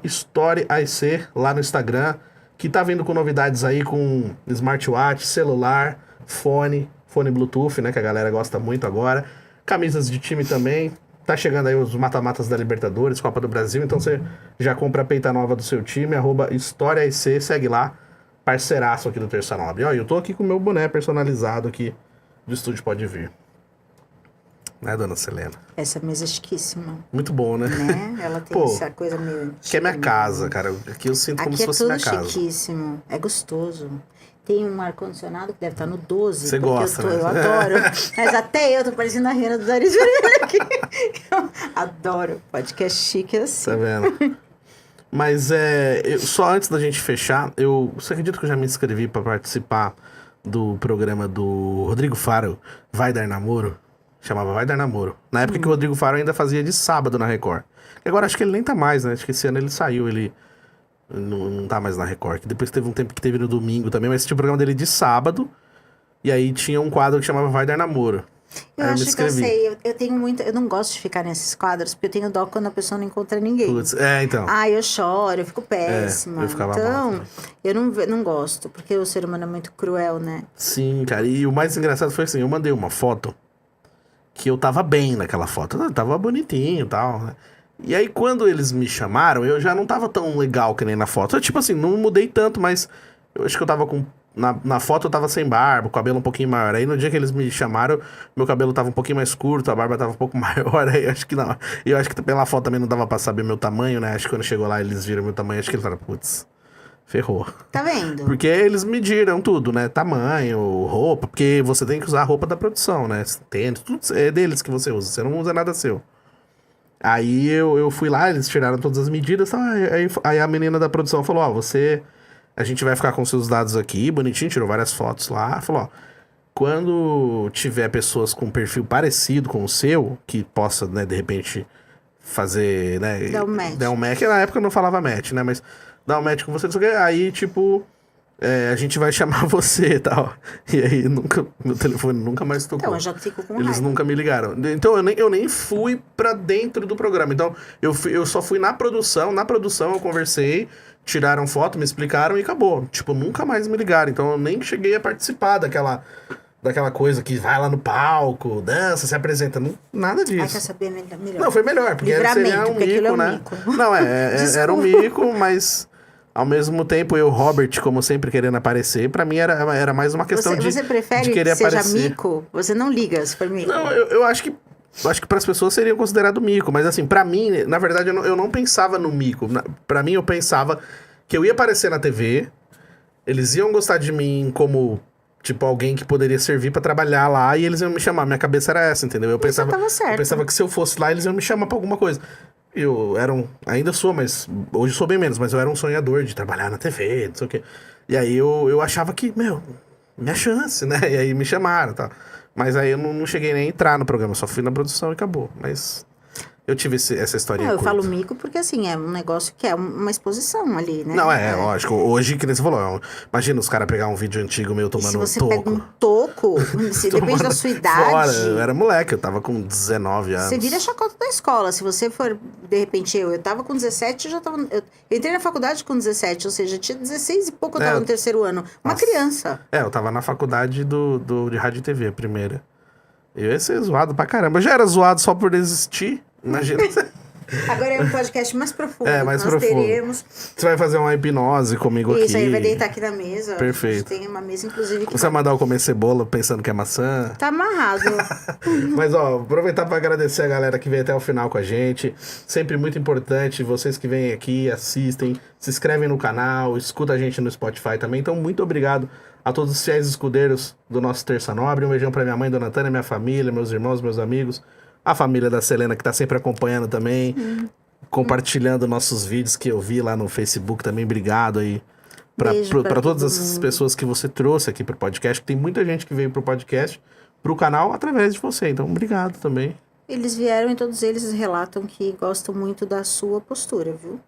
@StoryIC, lá no Instagram, que tá vindo com novidades aí com smartwatch, celular, fone Bluetooth, né, que a galera gosta muito agora. Camisas de time também. Tá chegando aí os mata-matas da Libertadores, Copa do Brasil, então você já compra a peita nova do seu time, @StoryIC, segue lá, parceiraço aqui do Terça Nobre. Ó, eu tô aqui com o meu boné personalizado aqui do Estúdio Pode Vir. Né, dona Selena? Essa mesa é chiquíssima. Muito bom, né? Ela tem essa coisa meio... Que é minha casa, cara. Aqui eu sinto como se fosse minha casa. Aqui é tudo chiquíssimo. É gostoso. Tem um ar-condicionado que deve estar no 12. Você gosta, eu né? Eu adoro. Mas até eu tô parecendo a Rena do nariz vermelho aqui. Eu adoro. Podcast chique assim. Tá vendo? Mas só antes da gente fechar, você acredita que eu já me inscrevi pra participar do programa do Rodrigo Faro, Vai Dar Namoro? Chamava Vai Dar Namoro. Na época que o Rodrigo Faro ainda fazia de sábado na Record. E agora acho que ele nem tá mais, né? Acho que esse ano ele saiu, ele não tá mais na Record. Que depois teve um tempo que teve no domingo também, mas tinha o programa dele de sábado. E aí tinha um quadro que chamava Vai Dar Namoro. Eu acho que eu sei, eu tenho muito... Eu não gosto de ficar nesses quadros, porque eu tenho dó quando a pessoa não encontra ninguém. Putz, então. Eu choro, eu fico péssima. Eu ficava então, mal, eu não gosto, porque o ser humano é muito cruel, né? Sim, cara. E o mais engraçado foi assim, eu mandei uma foto que eu tava bem naquela foto. Eu tava bonitinho e tal, né? E aí, quando eles me chamaram, eu já não tava tão legal que nem na foto. Eu, tipo assim, não mudei tanto, mas eu acho que eu tava com... Na foto eu tava sem barba, o cabelo um pouquinho maior. Aí no dia que eles me chamaram, meu cabelo tava um pouquinho mais curto, a barba tava um pouco maior. Aí eu acho que não. E eu acho que pela foto também não dava pra saber meu tamanho, né? Acho que quando chegou lá eles viram meu tamanho, acho que eles falaram, putz, ferrou. Tá vendo? Porque eles mediram tudo, né? Tamanho, roupa, porque você tem que usar a roupa da produção, né? Tênis, tudo é deles que você usa, você não usa nada seu. Aí eu fui lá, eles tiraram todas as medidas, tá? Aí a menina da produção falou, a gente vai ficar com seus dados aqui, bonitinho, tirou várias fotos lá, falou, quando tiver pessoas com perfil parecido com o seu, que possa, né, de repente, fazer, né... Dar um match. Na época eu não falava match, né, mas dar um match com você, não sei o quê, aí, tipo... a gente vai chamar você e tal. E aí, meu telefone nunca mais tocou. Então, eu já fico com Eles raiva. nunca me ligaram. Então, eu nem fui pra dentro do programa. Então, eu só fui na produção. Na produção, eu conversei, tiraram foto, me explicaram e acabou. Tipo, nunca mais me ligaram. Então, eu nem cheguei a participar daquela coisa que vai lá no palco, dança, se apresenta. Nada disso. Quer saber melhor? Não, foi melhor, porque seria um mico, né? Não, era um mico, mas... Ao mesmo tempo, Robert, como sempre, querendo aparecer, pra mim era mais uma questão você prefere de querer que seja aparecer. mico? Você não liga se for mico? Não, eu acho que pras pessoas seria considerado mico, mas assim, pra mim, na verdade, eu não pensava no mico. Pra mim, eu pensava que eu ia aparecer na TV, eles iam gostar de mim como, tipo, alguém que poderia servir pra trabalhar lá, e eles iam me chamar. Minha cabeça era essa, entendeu? Eu pensava que se eu fosse lá, eles iam me chamar pra alguma coisa. Eu ainda sou, mas hoje sou bem menos, mas eu era um sonhador de trabalhar na TV, não sei o quê. E aí eu achava que, minha chance, né? E aí me chamaram e tal. Mas aí eu não cheguei nem a entrar no programa, só fui na produção e acabou. Mas Eu tive essa historinha Eu curta. falo mico porque, assim, é um negócio que é uma exposição ali, né? Não, lógico. Hoje, que nem você falou, imagina os caras pegar um vídeo antigo meu tomando um toco. Se você pega um toco, depende da sua idade... Fora, eu era moleque, eu tava com 19 anos. Você vira chacota da escola. Se você for, de repente, eu tava com 17, eu já tava... Eu entrei na faculdade com 17, ou seja, tinha 16 e pouco, eu tava no terceiro ano. Uma criança. Eu tava na faculdade de rádio e TV, a primeira. Eu ia ser zoado pra caramba. Eu já era zoado só por existir, imagina. Agora é um podcast mais profundo. Mais nós profundo. teremos. Você vai fazer uma hipnose comigo aqui. Isso, aí vai deitar aqui na mesa. Perfeito. A gente tem uma mesa, inclusive, que Você vai mandar eu comer cebola pensando que é maçã. tá amarrado. Mas, aproveitar para agradecer a galera que veio até o final com a gente. Sempre muito importante. Vocês que vêm aqui, assistem, se inscrevem no canal, escuta a gente no Spotify também. Então, muito obrigado a todos os fiéis escudeiros do nosso Terça Nobre. Um beijão para minha mãe, Dona Tânia, minha família, meus irmãos, meus amigos. A família da Selena, que tá sempre acompanhando também. Compartilhando nossos vídeos que eu vi lá no Facebook também. Obrigado aí. Para todas essas pessoas que você trouxe aqui pro podcast. Tem muita gente que veio pro podcast, pro canal, através de você. Então, obrigado também. Eles vieram e todos eles relatam que gostam muito da sua postura, viu?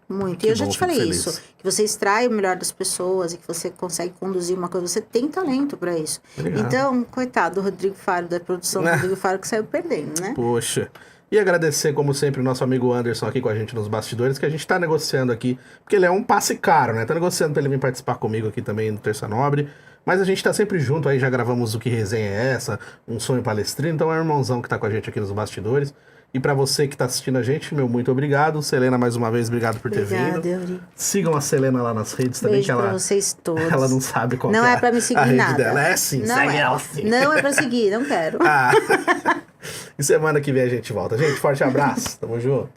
Muito. E eu já te falei isso. Que você extrai o melhor das pessoas e que você consegue conduzir uma coisa. Você tem talento pra isso. Obrigado. Então, coitado do Rodrigo Faro, da produção do Rodrigo Faro, que saiu perdendo, né? Poxa. E agradecer, como sempre, o nosso amigo Anderson aqui com a gente nos bastidores, que a gente tá negociando aqui, porque ele é um passe caro, né? Tá negociando pra ele vir participar comigo aqui também no Terça Nobre. Mas a gente tá sempre junto aí, já gravamos O Que Resenha é Essa, Um Sonho Palestrino, então é o irmãozão que tá com a gente aqui nos bastidores. E pra você que tá assistindo a gente, meu muito obrigado. Selena, mais uma vez, obrigado por ter vindo. Euri. Sigam a Selena lá nas redes também, Beijo que ela, pra vocês todos. ela não sabe qual Não que é pra me seguir a rede nada. dela. É sim, Não segue é. ela sim. Não é pra seguir, não quero. E semana que vem a gente volta. Gente, forte abraço. Tamo junto.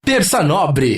Terça Nobre.